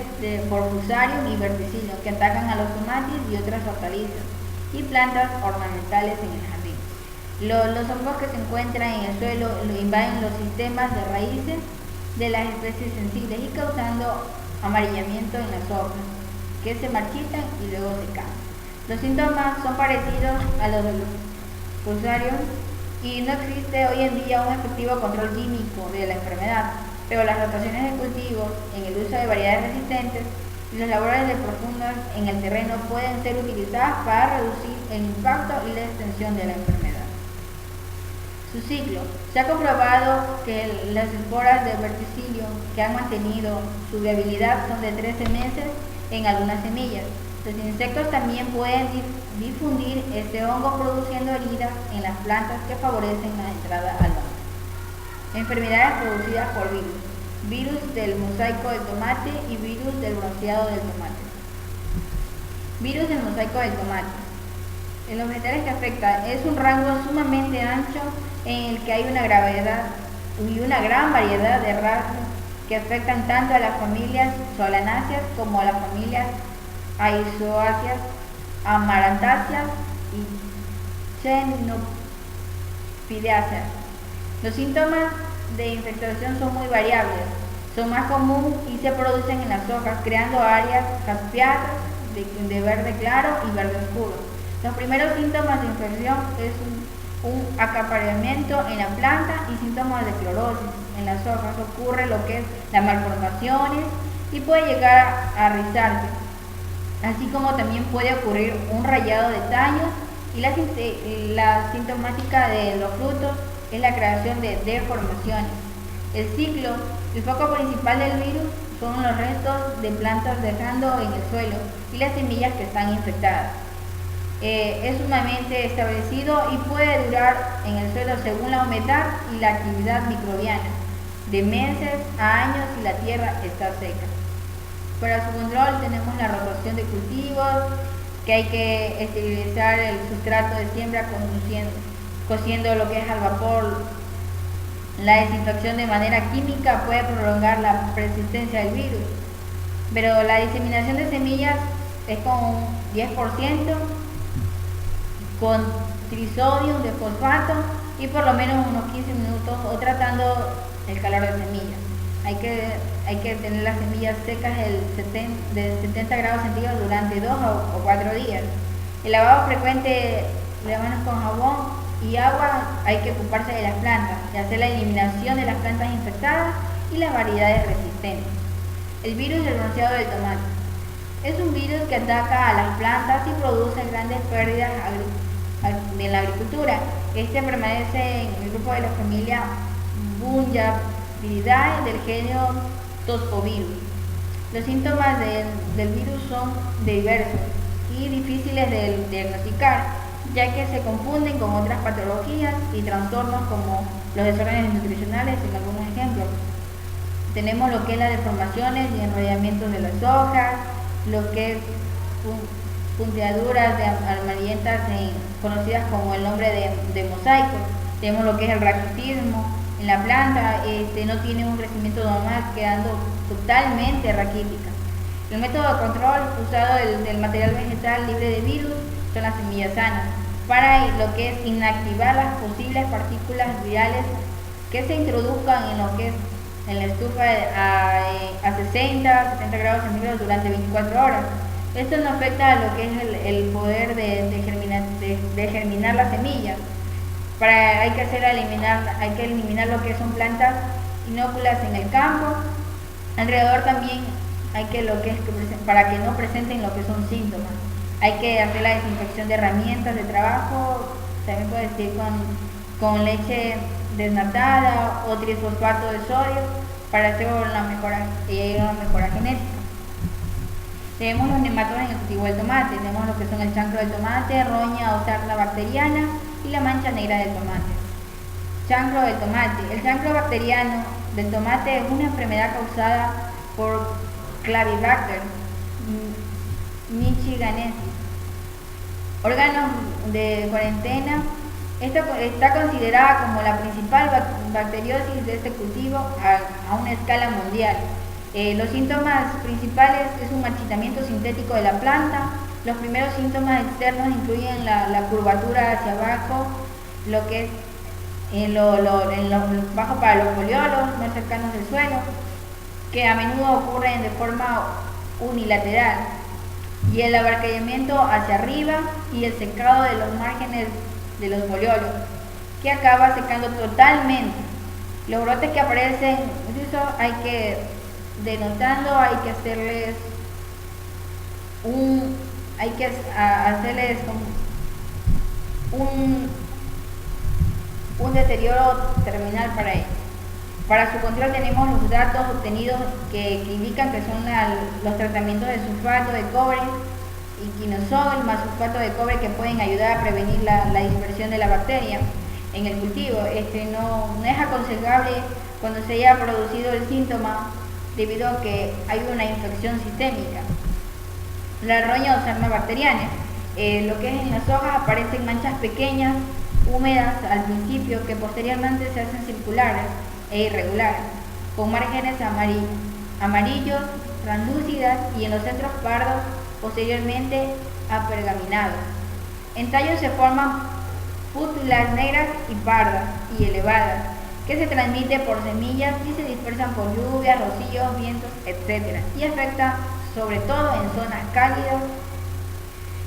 Speaker 1: por Fusarium y verticillium, que atacan a los tomates y otras hortalizas y plantas ornamentales en el jardín. Los hongos que se encuentran en el suelo invaden los sistemas de raíces de las especies sensibles y causando amarillamiento en las hojas, que se marchitan y luego se caen. Los síntomas son parecidos a los del Fusarium y no existe hoy en día un efectivo control químico de la enfermedad, pero las rotaciones de cultivos en el uso de variedades resistentes y las labores de profundas en el terreno pueden ser utilizadas para reducir el impacto y la extensión de la enfermedad. Su ciclo. Se ha comprobado que las esporas de verticillium que han mantenido su viabilidad son de 13 meses en algunas semillas. Los insectos también pueden difundir este hongo produciendo heridas en las plantas que favorecen la entrada al hongo. Enfermedades producidas por virus. Virus del mosaico del tomate y virus del bronceado del tomate. Virus del mosaico del tomate. En los vegetales que afecta es un rango sumamente ancho en el que hay una gran variedad de razas que afectan tanto a las familias solanáceas como a las familias aizoáceas, amarantáceas y xenopideáceas. Los síntomas de infestación son muy variables, son más comunes y se producen en las hojas, creando áreas jaspeadas de verde claro y verde oscuro. Los primeros síntomas de infección es un acaparamiento en la planta y síntomas de clorosis. En las hojas ocurre lo que es las malformaciones y puede llegar a rizarse, así como también puede ocurrir un rayado de tallos y la sintomática de los frutos es la creación de deformaciones. El ciclo, el foco principal del virus son los restos de plantas dejando en el suelo y las semillas que están infectadas. Es sumamente establecido y puede durar en el suelo según la humedad y la actividad microbiana, de meses a años si la tierra está seca. Para su control tenemos la rotación de cultivos, que hay que esterilizar el sustrato de siembra cociendo lo que es al vapor. La desinfección de manera química puede prolongar la persistencia del virus, pero la diseminación de semillas es con un 10% con trisodium de fosfato y por lo menos unos 15 minutos o tratando el calor de semillas. Hay que tener las semillas secas de 70 grados centígrados durante 2 o 4 días. El lavado frecuente de manos con jabón y agua, hay que ocuparse de las plantas y hacer la eliminación de las plantas infectadas y las variedades resistentes. El virus del bronceado del tomate es un virus que ataca a las plantas y produce grandes pérdidas en la agricultura. Este permanece en el grupo de la familia Bunyavidae del género Toscovirus. Los síntomas del virus son diversos y difíciles de diagnosticar. ya que se confunden con otras patologías y trastornos como los desórdenes nutricionales, en algunos ejemplos. Tenemos lo que es las deformaciones y enrollamientos de las hojas, lo que es puntiaduras amarillentas conocidas como el nombre de mosaico. Tenemos lo que es el raquitismo en la planta, no tiene un crecimiento normal, quedando totalmente raquítica. El método de control usado del material vegetal libre de virus son las semillas sanas, para lo que es inactivar las posibles partículas virales que se introduzcan en lo que es en la estufa a 60, 70 grados centígrados durante 24 horas. Esto no afecta a lo que es el poder de germinar la semilla. Hay que eliminar lo que son plantas inóculas en el campo. Alrededor también para que no presenten lo que son síntomas. Hay que hacer la desinfección de herramientas de trabajo, también puede ser con leche desnatada o trifosfato de sodio para hacer una mejora genética. Tenemos los nematodos en el cultivo del tomate. Tenemos lo que son el chancro del tomate, roña o sarna bacteriana y la mancha negra del tomate. Chancro del tomate. El chancro bacteriano del tomate es una enfermedad causada por Clavibacter michiganensis. Órganos de cuarentena. Esta está considerada como la principal bacteriosis de este cultivo a una escala mundial. Los síntomas principales es un marchitamiento sintético de la planta. Los primeros síntomas externos incluyen la curvatura hacia abajo, lo que es bajo para los foliolos más cercanos del suelo, que a menudo ocurren de forma unilateral, y el abarcamiento hacia arriba y el secado de los márgenes de los foliolos, que acaba secando totalmente. Los brotes que aparecen, incluso hay que hacerles un deterioro terminal para ellos. Para su control tenemos los datos obtenidos que indican que son los tratamientos de sulfato de cobre y quinosol más sulfato de cobre, que pueden ayudar a prevenir la dispersión de la bacteria en el cultivo. No es aconsejable cuando se haya producido el síntoma, debido a que hay una infección sistémica. La roña o sarna bacteriana. Lo que es en las hojas aparecen manchas pequeñas, húmedas al principio, que posteriormente se hacen circulares e irregulares, con márgenes amarillos, translúcidas y en los centros pardos, posteriormente apergaminados. En tallos se forman pústulas negras y pardas y elevadas, que se transmite por semillas y se dispersan por lluvias, rocíos, vientos, etc. y afecta sobre todo en zonas cálidas.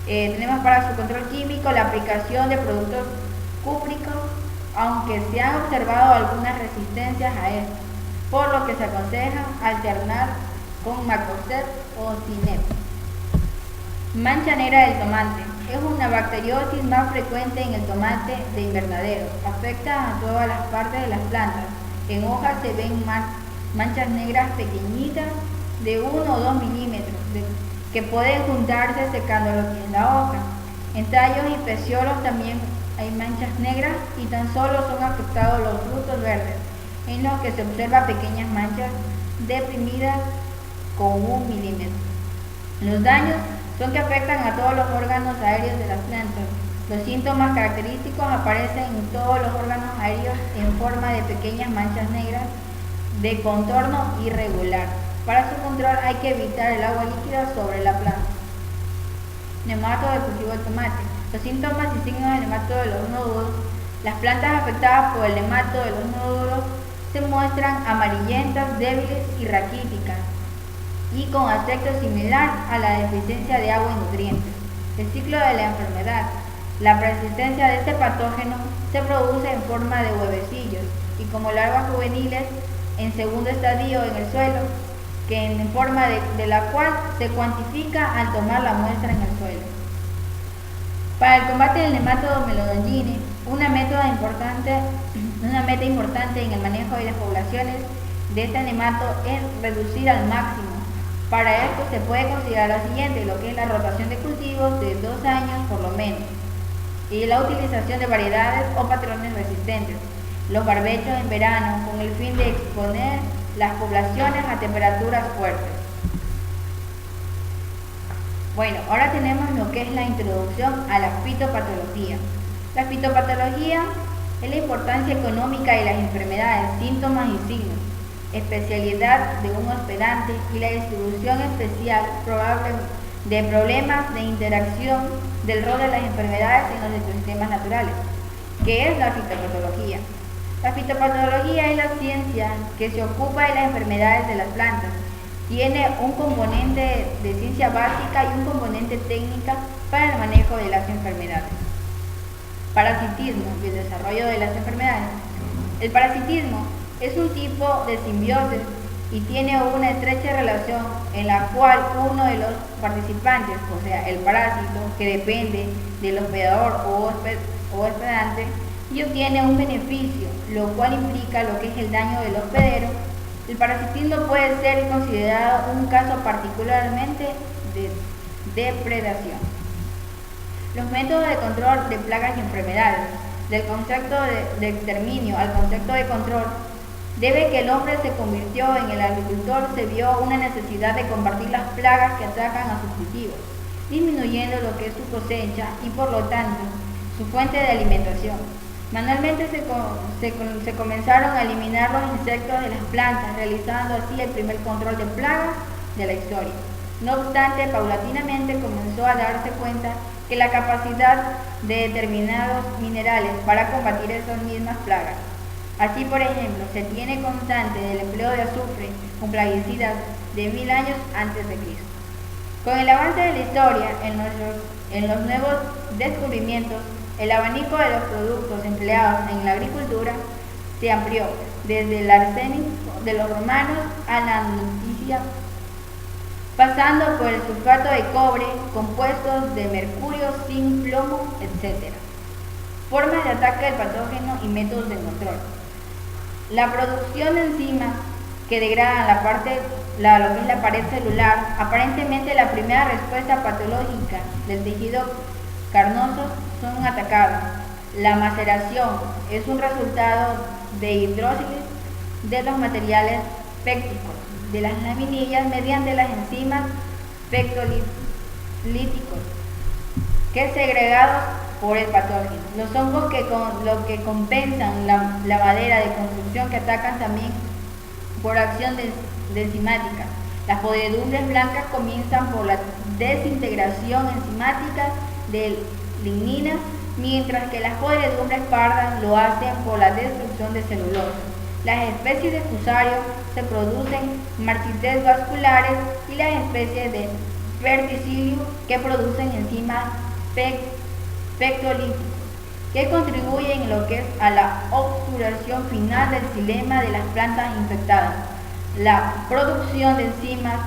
Speaker 1: Tenemos para su control químico la aplicación de productos cúpricos, aunque se han observado algunas resistencias a esto, por lo que se aconseja alternar con Macoxet o Cinep. Mancha negra del tomate. Es una bacteriosis más frecuente en el tomate de invernadero. Afecta a todas las partes de las plantas. En hojas se ven manchas negras pequeñitas de 1 o 2 milímetros que pueden juntarse secando lo que es la hoja. En tallos y peciolos también hay manchas negras y tan solo son afectados los frutos verdes, en los que se observa pequeñas manchas deprimidas con 1 milímetro. Los daños son que afectan a todos los órganos aéreos de las plantas. Los síntomas característicos aparecen en todos los órganos aéreos en forma de pequeñas manchas negras de contorno irregular. Para su control hay que evitar el agua líquida sobre la planta. Nematodo del cultivo del tomate. Los síntomas y signos del nematodo de los nódulos. Las plantas afectadas por el nematodo de los nódulos se muestran amarillentas, débiles y raquíticas, y con aspecto similar a la deficiencia de agua y nutrientes. El ciclo de la enfermedad. La persistencia de este patógeno se produce en forma de huevecillos y como larvas juveniles en segundo estadio en el suelo, que en forma de la cual se cuantifica al tomar la muestra en el suelo. Para el combate del nematodo melodongine, una meta importante en el manejo de las poblaciones de este nematodo es reducir al máximo. Para esto se puede considerar lo siguiente, lo que es la rotación de cultivos de 2 años por lo menos. y la utilización de variedades o patrones resistentes, los barbechos en verano, con el fin de exponer las poblaciones a temperaturas fuertes. Bueno, ahora tenemos lo que es la introducción a la fitopatología. La fitopatología es la importancia económica de las enfermedades, síntomas y signos, especialidad de un hospedante y la distribución especial probable de problemas de interacción del rol de las enfermedades en los ecosistemas naturales. ¿Qué es la fitopatología? La fitopatología es la ciencia que se ocupa de las enfermedades de las plantas. Tiene un componente de ciencia básica y un componente técnica para el manejo de las enfermedades. Parasitismo y el desarrollo de las enfermedades. El parasitismo es un tipo de simbiosis y tiene una estrecha relación en la cual uno de los participantes, o sea, el parásito, que depende del hospedador o hospedante, y obtiene un beneficio, lo cual implica lo que es el daño del hospedero. El parasitismo puede ser considerado un caso particularmente de depredación. Los métodos de control de plagas y enfermedades, del concepto de exterminio al concepto de control, debe que el hombre se convirtió en el agricultor, se vio una necesidad de combatir las plagas que atacan a sus cultivos, disminuyendo lo que es su cosecha y por lo tanto su fuente de alimentación. Manualmente se comenzaron a eliminar los insectos de las plantas, realizando así el primer control de plagas de la historia. No obstante, paulatinamente comenzó a darse cuenta que la capacidad de determinados minerales para combatir esas mismas plagas. Así, por ejemplo, se tiene constante del empleo de azufre con plaguicidas de 1000 años antes de Cristo. Con el avance de la historia, en los nuevos descubrimientos, el abanico de los productos empleados en la agricultura se amplió, desde el arsénico de los romanos a la noticia, pasando por el sulfato de cobre, compuestos de mercurio, zinc, plomo, etc. Formas de ataque del patógeno y métodos de control. La producción de enzimas que degradan lo que es la pared celular, aparentemente la primera respuesta patológica del tejido carnoso, son atacados. La maceración es un resultado de hidrólisis de los materiales pépticos de las laminillas mediante las enzimas pectolíticos que segregados por el patógeno. Los hongos que compensan la madera de construcción que atacan también por acción de enzimática. Las podredumbres blancas comienzan por la desintegración enzimática de lignina, mientras que las podredumbres pardas lo hacen por la destrucción de celulosa. Las especies de fusarios se producen marchites vasculares y las especies de verticillium que producen enzimas pectolíticos que contribuyen en lo que es a la obturación final del xilema de las plantas infectadas. La producción de enzimas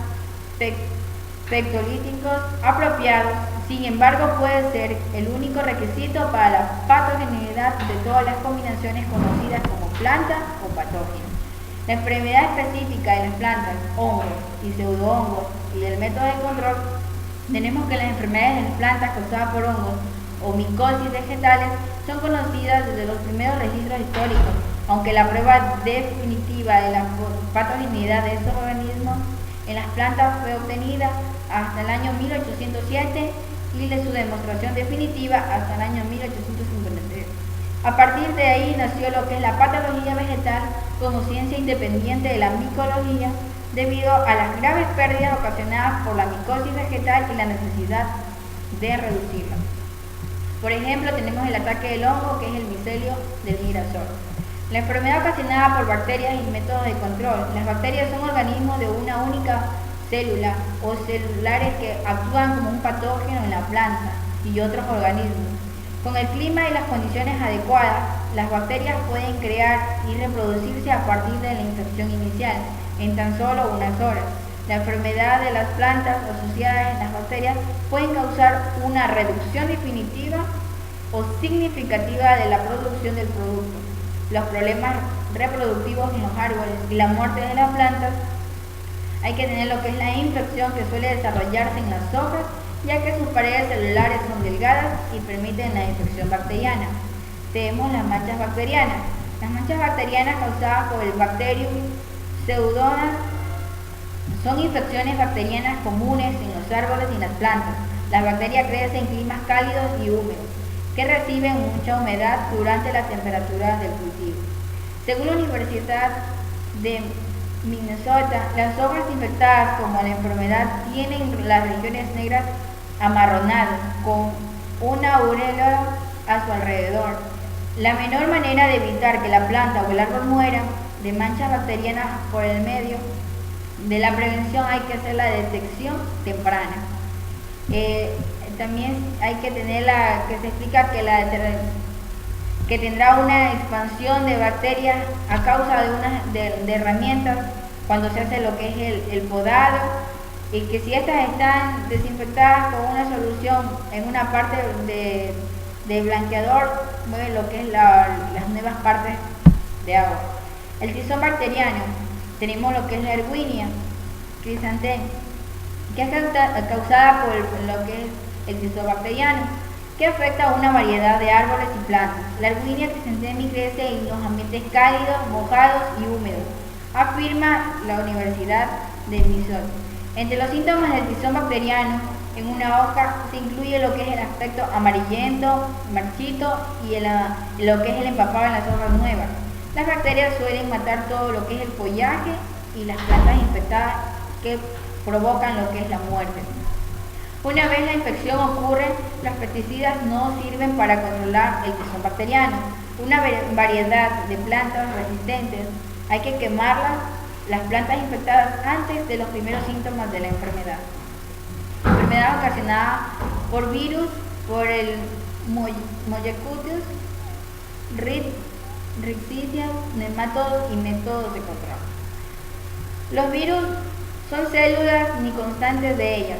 Speaker 1: pectolíticos apropiados, sin embargo, puede ser el único requisito para la patogenicidad de todas las combinaciones conocidas como plantas o patógenos. La enfermedad específica de las plantas, hongos y pseudohongos y el método de control, tenemos que las enfermedades de las plantas causadas por hongos o micosis vegetales son conocidas desde los primeros registros históricos, aunque la prueba definitiva de la patogenicidad de estos organismos en las plantas fue obtenida hasta el año 1807 y de su demostración definitiva hasta el año 1853. A partir de ahí nació lo que es la patología vegetal como ciencia independiente de la micología, debido a las graves pérdidas ocasionadas por la micosis vegetal y la necesidad de reducirla. Por ejemplo, tenemos el ataque del hongo, que es el micelio del girasol. La enfermedad ocasionada por bacterias y métodos de control. Las bacterias son organismos de una única célula o celulares que actúan como un patógeno en la planta y otros organismos. Con el clima y las condiciones adecuadas, las bacterias pueden crear y reproducirse a partir de la infección inicial en tan solo unas horas. La enfermedad de las plantas asociadas a las bacterias pueden causar una reducción definitiva o significativa de la producción del producto, los problemas reproductivos en los árboles y la muerte de las plantas. Hay que tener lo que es la infección que suele desarrollarse en las hojas ya que sus paredes celulares son delgadas y permiten la infección bacteriana. Tenemos las manchas bacterianas. Las manchas bacterianas causadas por el Bacterium pseudomonas son infecciones bacterianas comunes en los árboles y las plantas. Las bacterias crecen en climas cálidos y húmedos, que reciben mucha humedad durante las temperaturas del cultivo. Según la Universidad de Minnesota, las hojas infectadas como la enfermedad tienen las regiones negras amarronadas con una aureola a su alrededor. La menor manera de evitar que la planta o el árbol muera de manchas bacterianas por el medio de la prevención hay que hacer la detección temprana. También hay que tener que se explica que tendrá una expansión de bacterias a causa de herramientas cuando se hace lo que es el podado, y que si estas están desinfectadas con una solución en una parte de blanqueador, mueve lo que es las nuevas partes de agua. El tizón bacteriano, tenemos lo que es la Erwinia chrysanthemum, que es causada por lo que es el tizón bacteriano, que afecta a una variedad de árboles y plantas. La Erwinia chrysanthemum crece en los ambientes cálidos, mojados y húmedos, afirma la Universidad de Minnesota. Entre los síntomas del tizón bacteriano en una hoja se incluye lo que es el aspecto amarillento, marchito y lo que es el empapado en las hojas nuevas. Las bacterias suelen matar todo lo que es el follaje y las plantas infectadas, que provocan lo que es la muerte. Una vez la infección ocurre, los pesticidas no sirven para controlar el tizón bacteriano. Una variedad de plantas resistentes hay que quemarlas, las plantas infectadas, antes de los primeros síntomas de la enfermedad. Enfermedad ocasionada por virus, por el Mojacutus, Rickettsia, nematodos y métodos de control. Los virus son células ni constantes de ellas,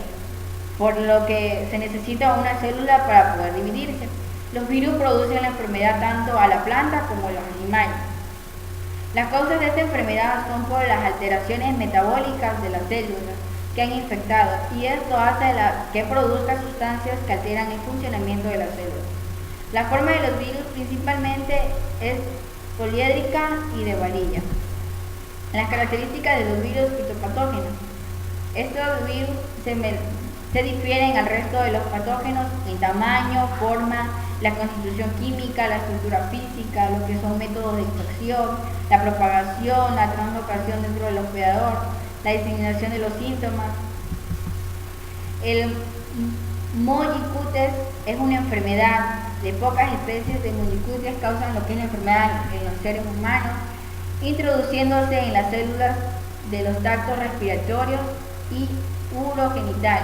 Speaker 1: por lo que se necesita una célula para poder dividirse. Los virus producen la enfermedad tanto a la planta como a los animales. Las causas de esta enfermedad son por las alteraciones metabólicas de las células que han infectado, y esto hace que produzca sustancias que alteran el funcionamiento de las células. La forma de los virus principalmente es poliédrica y de varilla. Las características de los virus fitopatógenos. Estos virus se difieren al resto de los patógenos en tamaño, forma, la constitución química, la estructura física, lo que son métodos de infección, la propagación, la translocación dentro del hospedador, la diseminación de los síntomas. El Mojacutus es una enfermedad de pocas especies de Mojacutus causan lo que es la enfermedad en los seres humanos, introduciéndose en las células de los tractos respiratorios y urogenital.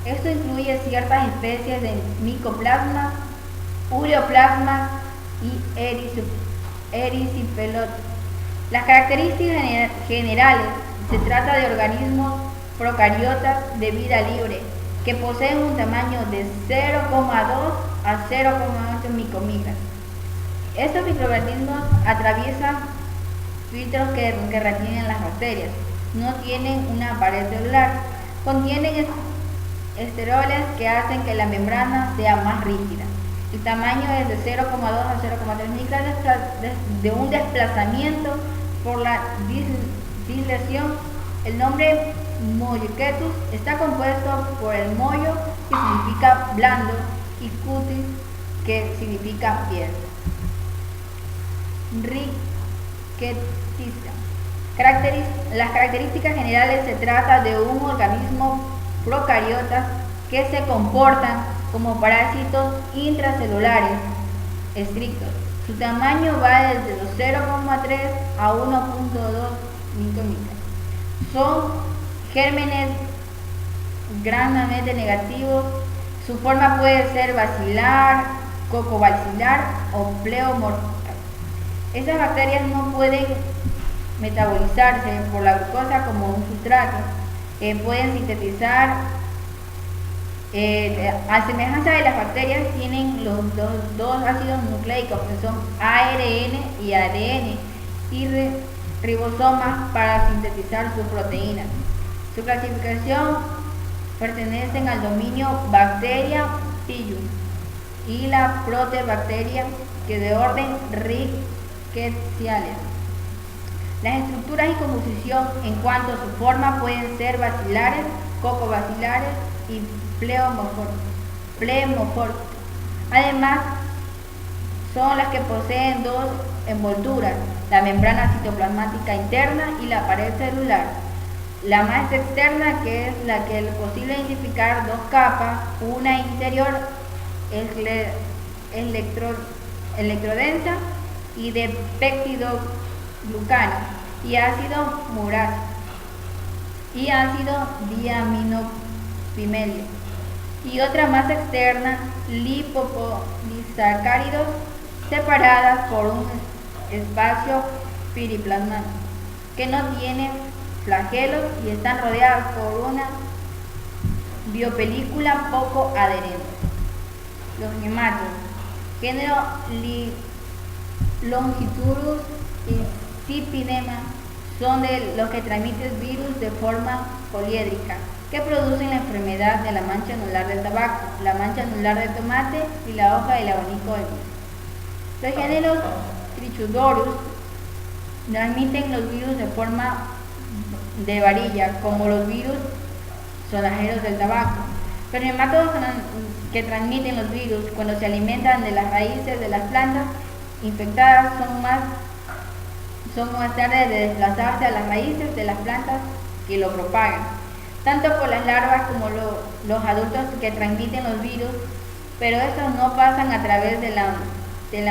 Speaker 1: Esto incluye ciertas especies de Mycoplasma, Ureoplasma y Erysipelotes. Las características generales: se trata de organismos procariotas de vida libre que poseen un tamaño de 0,2 a 0,8 micromicras. Estos microorganismos atraviesan filtros que retienen las bacterias. No tienen una pared celular. Contienen esteroles que hacen que la membrana sea más rígida. El tamaño es de 0,2 a 0,3 micras de un desplazamiento por la dislesión. El nombre Mojacutus está compuesto por el mojo, que significa blando, y cutis, que significa piel. Rickettsia. Las características generales: se trata de un organismo procariota que se comportan como parásitos intracelulares estrictos. Su tamaño va desde los 0,3 a 1,2 micromicras. Son gérmenes grandemente negativos. Su forma puede ser bacilar, cocobacilar o pleomortal. Estas bacterias no pueden metabolizarse por la glucosa como un sustrato. Pueden sintetizar, a semejanza de las bacterias, tienen los dos ácidos nucleicos, que son ARN y ADN, y ribosomas para sintetizar sus proteínas. Su clasificación pertenecen al dominio Bacteria Psyllum y la Proteobacteria, que de orden Rickettsiales. Las estructuras y composición en cuanto a su forma pueden ser bacilares, cocobacilares y pleomórficas. Además, son las que poseen dos envolturas, la membrana citoplasmática interna y la pared celular. La más externa, que es la que es posible identificar dos capas, una interior electrodensa y de peptidoglucano y ácido murásico y ácido diaminopimelico, y otra más externa, lipopolisacáridos separadas por un espacio periplasmático que no tiene flagelos y están rodeadas por una biopelícula poco adherente. Los nematodos, género Longitudinus y Cipidema, son de los que transmiten virus de forma poliédrica que producen la enfermedad de la mancha anular del tabaco, la mancha anular del tomate y la hoja del abanico del vino. Los géneros Trichodorus transmiten los virus de forma de varilla, como los virus sonajeros del tabaco. Los nematodos que transmiten los virus cuando se alimentan de las raíces de las plantas infectadas son más tarde de desplazarse a las raíces de las plantas que lo propagan, tanto por las larvas como los adultos que transmiten los virus, pero estos no pasan a través de la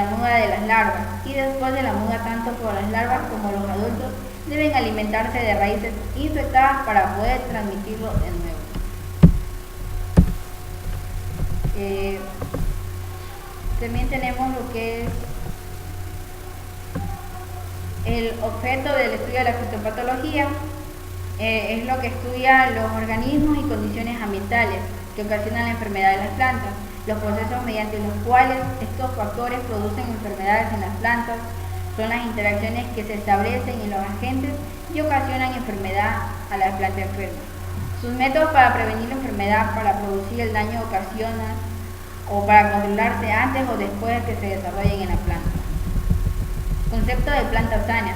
Speaker 1: muda de las larvas, y después de la muda tanto por las larvas como los adultos deben alimentarse de raíces infectadas para poder transmitirlo de nuevo. También tenemos lo que es el objeto del estudio de la fitopatología. Es lo que estudia los organismos y condiciones ambientales que ocasionan la enfermedad de las plantas, los procesos mediante los cuales estos factores producen enfermedades en las plantas, son las interacciones que se establecen en los agentes y ocasionan enfermedad a la planta enferma. Sus métodos para prevenir la enfermedad, para producir el daño ocasiona o para controlarse antes o después de que se desarrollen en la planta. Concepto de planta sana.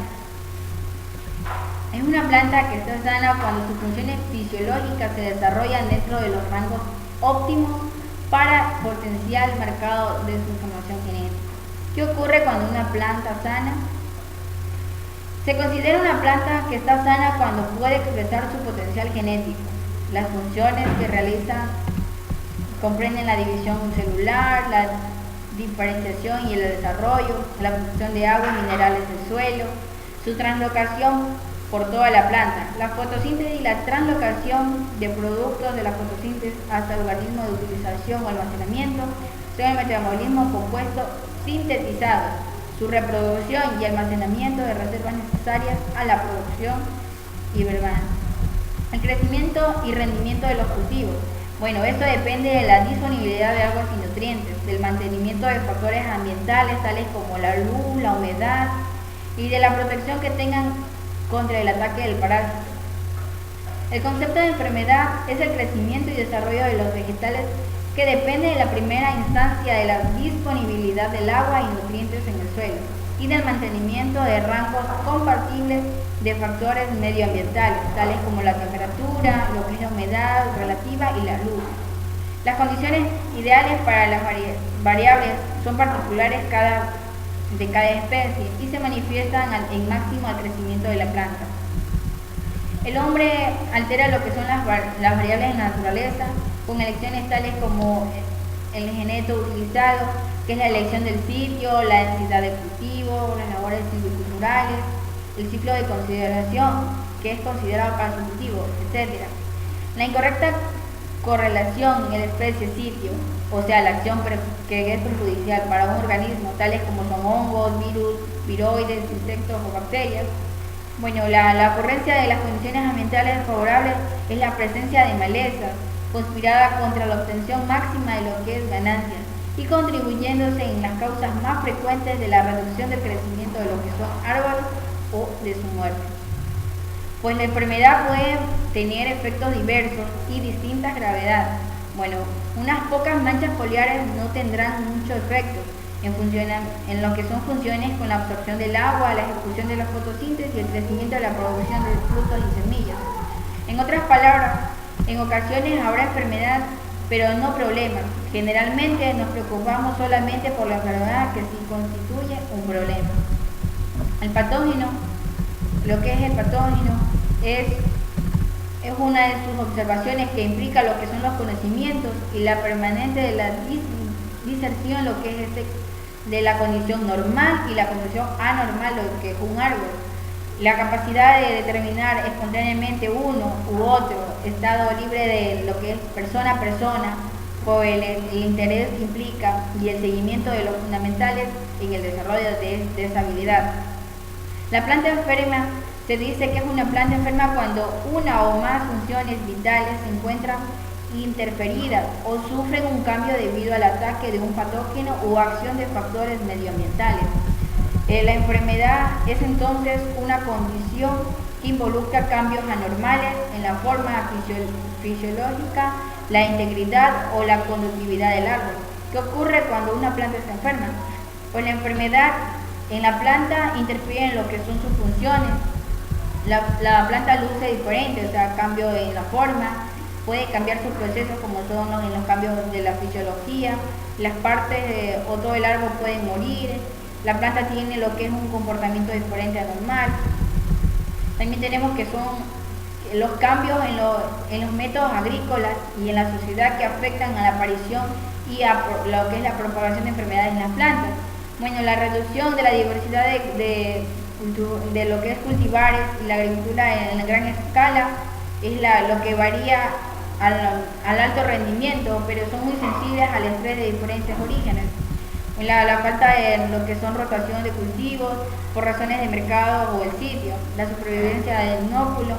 Speaker 1: Es una planta que está sana cuando sus funciones fisiológicas se desarrollan dentro de los rangos óptimos para potenciar el mercado de su información genética. ¿Qué ocurre cuando una planta sana? Se considera una planta que está sana cuando puede expresar su potencial genético. Las funciones que realiza comprenden la división celular, la diferenciación y el desarrollo, la absorción de agua y minerales del suelo, su translocación por toda la planta, la fotosíntesis y la translocación de productos de la fotosíntesis hasta el organismo de utilización o almacenamiento, son el metabolismo compuesto sintetizado, su reproducción y almacenamiento de reservas necesarias a la producción y verbal. El crecimiento y rendimiento de los cultivos. Bueno, esto depende de la disponibilidad de aguas y nutrientes, del mantenimiento de factores ambientales tales como la luz, la humedad y de la protección que tengan contra el ataque del parásito. El concepto de enfermedad es el crecimiento y desarrollo de los vegetales que depende de la primera instancia de la disponibilidad del agua y nutrientes en el suelo y del mantenimiento de rangos compatibles de factores medioambientales, tales como la temperatura, lo que es la humedad relativa y la luz. Las condiciones ideales para las variables son particulares de cada especie y se manifiestan en máximo al crecimiento de la planta. El hombre altera lo que son las variables en la naturaleza con elecciones tales como el geneto utilizado, que es la elección del sitio, la densidad de cultivo, las labores silviculturales, el ciclo de consideración, que es considerado para su cultivo, etc. La incorrecta correlación en la especie-sitio, o sea, la acción que es perjudicial para un organismo, tales como son hongos, virus, viroides, insectos o bacterias. Bueno, la ocurrencia de las condiciones ambientales favorables es la presencia de maleza, conspirada contra la obtención máxima de lo que es ganancia y contribuyéndose en las causas más frecuentes de la reducción del crecimiento de lo que son árboles o de su muerte. Pues la enfermedad puede tener efectos diversos y distintas gravedades. Bueno, unas pocas manchas foliares no tendrán mucho efecto en lo que son funciones con la absorción del agua, la ejecución de la fotosíntesis y el crecimiento de la producción de frutos y semillas. En otras palabras, en ocasiones habrá enfermedad, pero no problemas. Generalmente nos preocupamos solamente por la enfermedad que sí constituye un problema. El patógeno, lo que es el patógeno, es una de sus observaciones que implica lo que son los conocimientos y la permanencia de la diserción, lo que es de la condición normal y la condición anormal, lo que es un árbol. La capacidad de determinar espontáneamente uno u otro estado libre de lo que es persona a persona, por el interés que implica y el seguimiento de los fundamentales en el desarrollo de esa habilidad. La planta enferma se dice que es una planta enferma cuando una o más funciones vitales se encuentran interferidas o sufren un cambio debido al ataque de un patógeno o acción de factores medioambientales. La enfermedad es entonces una condición que involucra cambios anormales en la forma fisiológica, la integridad o la conductividad del árbol. ¿Qué ocurre cuando una planta está enferma? Pues la enfermedad en la planta interfiere en lo que son sus funciones. La planta luce diferente, o sea, cambio en la forma, puede cambiar sus procesos como son en los cambios de la fisiología, las partes o todo el árbol puede morir, la planta tiene lo que es un comportamiento diferente anormal. También tenemos que son los cambios en los métodos agrícolas y en la sociedad que afectan a la aparición y a lo que es la propagación de enfermedades en las plantas. Bueno, la reducción de la diversidad de lo que es cultivares y la agricultura en gran escala es lo que varía al alto rendimiento, pero son muy sensibles al estrés de diferentes orígenes. La falta de lo que son rotación de cultivos por razones de mercado o el sitio, la supervivencia del inóculo,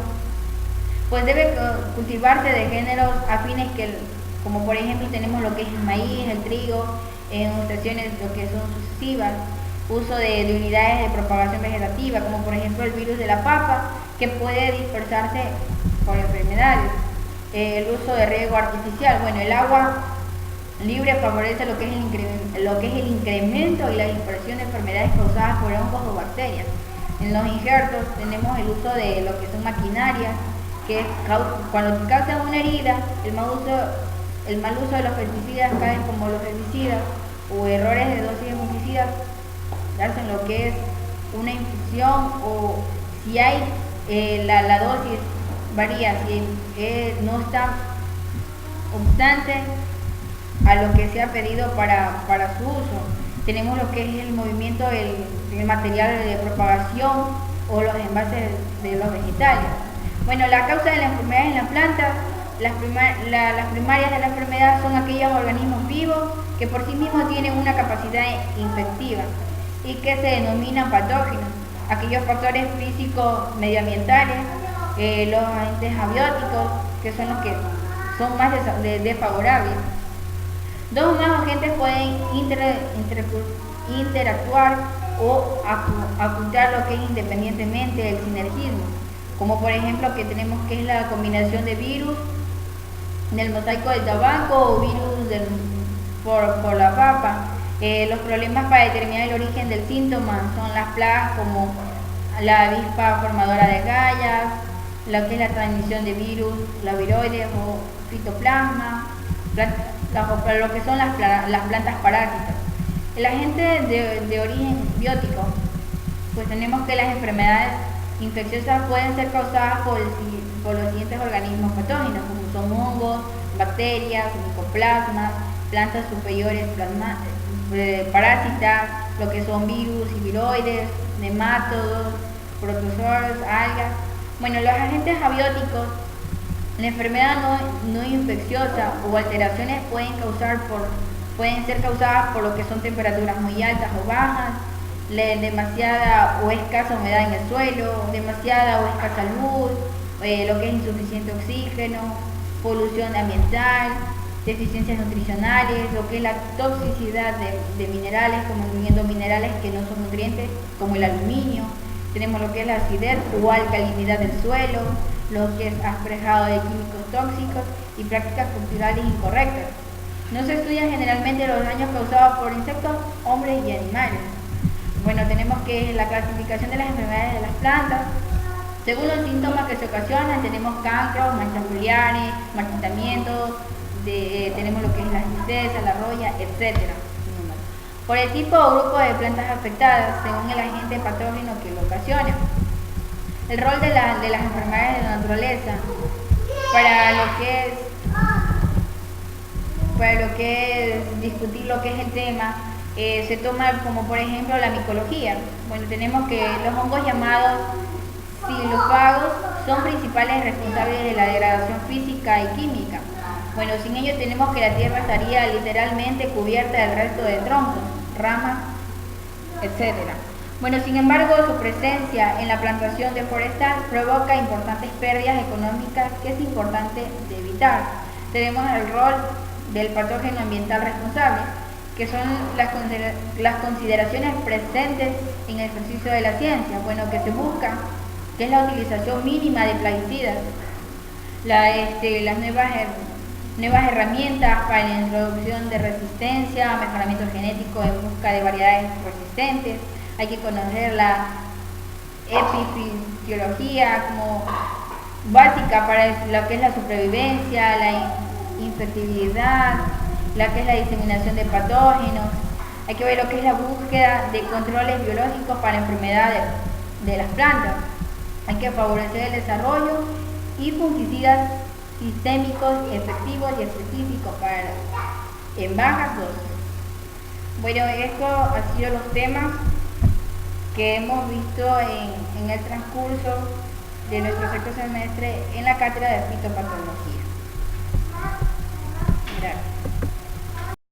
Speaker 1: pues debe cultivarse de géneros afines como por ejemplo tenemos lo que es el maíz, el trigo, en estaciones lo que son sucesivas, uso de unidades de propagación vegetativa, como por ejemplo el virus de la papa, que puede dispersarse por enfermedades. El uso de riego artificial, bueno, el agua libre favorece lo que es el incremento y la dispersión de enfermedades causadas por hongos o bacterias. En los injertos tenemos el uso de lo que son maquinarias, que cuando causa una herida, el mal uso de los pesticidas, caen como los herbicidas o errores de dosis de fungicidas, hacen lo que es una infección, o si hay la dosis varía, si no está obstante a lo que se ha pedido para su uso. Tenemos lo que es el movimiento del material de propagación o los envases de los vegetales. Bueno, la causa de la enfermedad en la planta, las primarias de la enfermedad son aquellos organismos vivos que por sí mismos tienen una capacidad infectiva y que se denominan patógenos. Aquellos factores físicos medioambientales, los agentes abióticos, que son los que son más desfavorables. Dos o más agentes pueden interactuar o ocultar lo que es independientemente del sinergismo, como por ejemplo que tenemos que es la combinación de virus del mosaico del tabaco o virus por la papa. Los problemas para determinar el origen del síntoma son las plagas como la avispa formadora de gallas, lo que es la transmisión de virus, la viroides o fitoplasma, lo que son las plantas parásitas. El agente de origen biótico, pues tenemos que las enfermedades infecciosas pueden ser causadas por los siguientes organismos patógenos, como son hongos, bacterias, micoplasmas, plantas superiores parásitas, lo que son virus y viroides, nemátodos, protozoarios, algas. Bueno, los agentes abióticos, la enfermedad no infecciosa o alteraciones pueden ser causadas por lo que son temperaturas muy altas o bajas, demasiada o escasa humedad en el suelo, demasiada o escasa luz, lo que es insuficiente oxígeno, polución ambiental, deficiencias nutricionales, lo que es la toxicidad de minerales, como incluyendo minerales que no son nutrientes, como el aluminio, Tenemos lo que es la acidez o alcalinidad del suelo, lo que es asperjado de químicos tóxicos y prácticas culturales incorrectas. No se estudian generalmente los daños causados por insectos, hombres y animales. Bueno, tenemos que la clasificación de las enfermedades de las plantas. Según los síntomas que se ocasionan, tenemos cancros, manchas foliares, marchitamiento, tenemos lo que es la tristeza, la roya, etc. Por el tipo o grupo de plantas afectadas, según el agente patógeno que lo ocasiona. El rol de las enfermedades de la naturaleza para lo que es discutir lo que es el tema, se toma como por ejemplo la micología. Bueno, tenemos que los hongos llamados xilófagos son principales responsables de la degradación física y química. Bueno, sin ello tenemos que la tierra estaría literalmente cubierta del resto de troncos, ramas, etc. Bueno, sin embargo, su presencia en la plantación de forestal provoca importantes pérdidas económicas que es importante de evitar. Tenemos el rol del patógeno ambiental responsable, que son las consideraciones presentes en el ejercicio de la ciencia. Bueno, que se busca, que es la utilización mínima de plaguicidas, las nuevas herramientas para la introducción de resistencia, mejoramiento genético en busca de variedades resistentes. Hay que conocer la epifisiología como básica para lo que es la supervivencia, la infectividad, la que es la diseminación de patógenos. Hay que ver lo que es la búsqueda de controles biológicos para enfermedades de las plantas. Hay que favorecer el desarrollo y fungicidas sistémicos efectivos y específicos en bajas dosis. Bueno, estos han sido los temas que hemos visto en el transcurso de nuestro sexto semestre en la cátedra de fitopatología. Gracias.